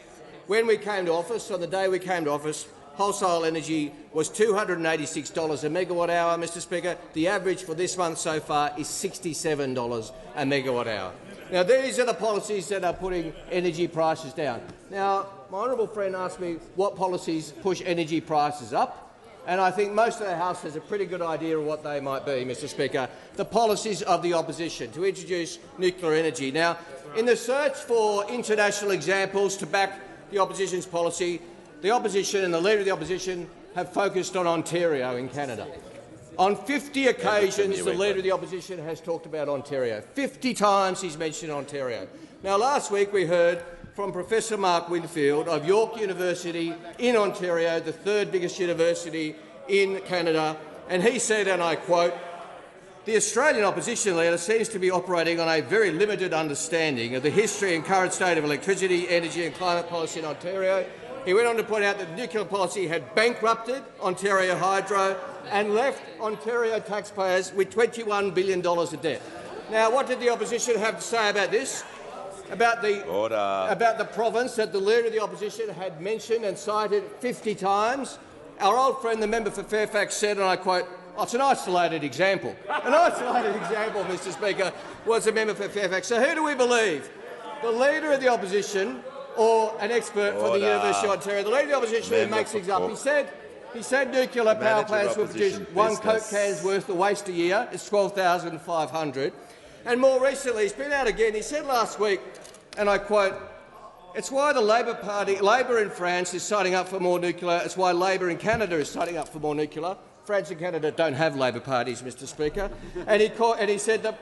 When we came to office, on the day we came to office, wholesale energy was $286 a megawatt hour, Mr Speaker. The average for this month so far is $67 a megawatt hour. Now, these are the policies that are putting energy prices down. Now, my honourable friend asked me what policies push energy prices up, and I think most of the House has a pretty good idea of what they might be, Mr Speaker. The policies of the opposition to introduce nuclear energy. Now, in the search for international examples to back the opposition's policy, the opposition and the Leader of the Opposition have focused on Ontario in Canada. On 50 occasions, the Leader of the Opposition has talked about Ontario. 50 times he's mentioned Ontario. Now, last week we heard from Professor Mark Winfield of York University in Ontario, the third biggest university in Canada, and he said, and I quote, "The Australian opposition leader seems to be operating on a very limited understanding of the history and current state of electricity, energy and climate policy in Ontario." He went on to point out that nuclear policy had bankrupted Ontario Hydro and left Ontario taxpayers with $21 billion of debt. Now, what did the opposition have to say about this? About the province that the Leader of the Opposition had mentioned and cited 50 times? Our old friend, the member for Fairfax, said, and I quote, "Oh, it's an isolated example." An isolated example, Mr Speaker, was the member for Fairfax. So who do we believe? The Leader of the Opposition or an expert from the University of Ontario? The Leader of the Opposition who makes things up. He said nuclear power plants will produce one Coke can's worth of waste a year. It's 12,500. And more recently, he's been out again. He said last week, and I quote, "It's why the Labor in France is signing up for more nuclear. It's why Labor in Canada is signing up for more nuclear." France and Canada don't have Labor parties, Mr Speaker. And he said that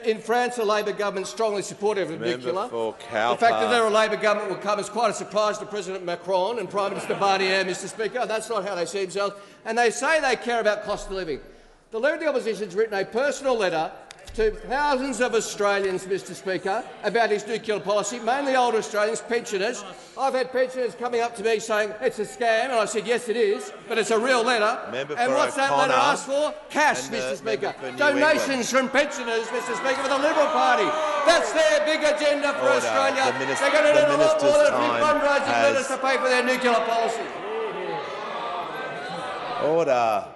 in France the Labor government is strongly supportive of nuclear. The fact that they're a Labor government will come as quite a surprise to President Macron and Prime Minister Barnier, Mr Speaker. That's not how they see themselves. And they say they care about cost of living. The Leader of the Opposition has written a personal letter to thousands of Australians, Mr Speaker, about his nuclear policy, mainly older Australians, pensioners. I've had pensioners coming up to me saying it's a scam, and I said, yes, it is, but it's a real letter. And what's that letter asked for? Cash, Mr Speaker. Donations from pensioners, Mr Speaker, for the Liberal Party. That's their big agenda for Australia. They're going to need a lot more than a few fundraising letters to pay for their nuclear policy. Order.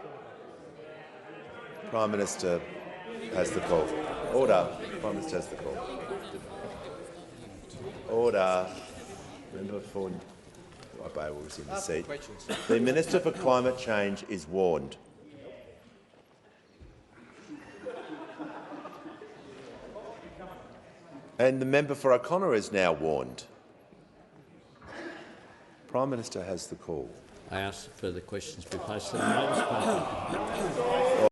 Prime Minister has the call. Order. Prime Minister has the call. Order. Member for Bay will resume his seat. The Minister for Climate Change is warned. And the member for O'Connor is now warned. Prime Minister has the call. I ask further questions be placed on the notice paper.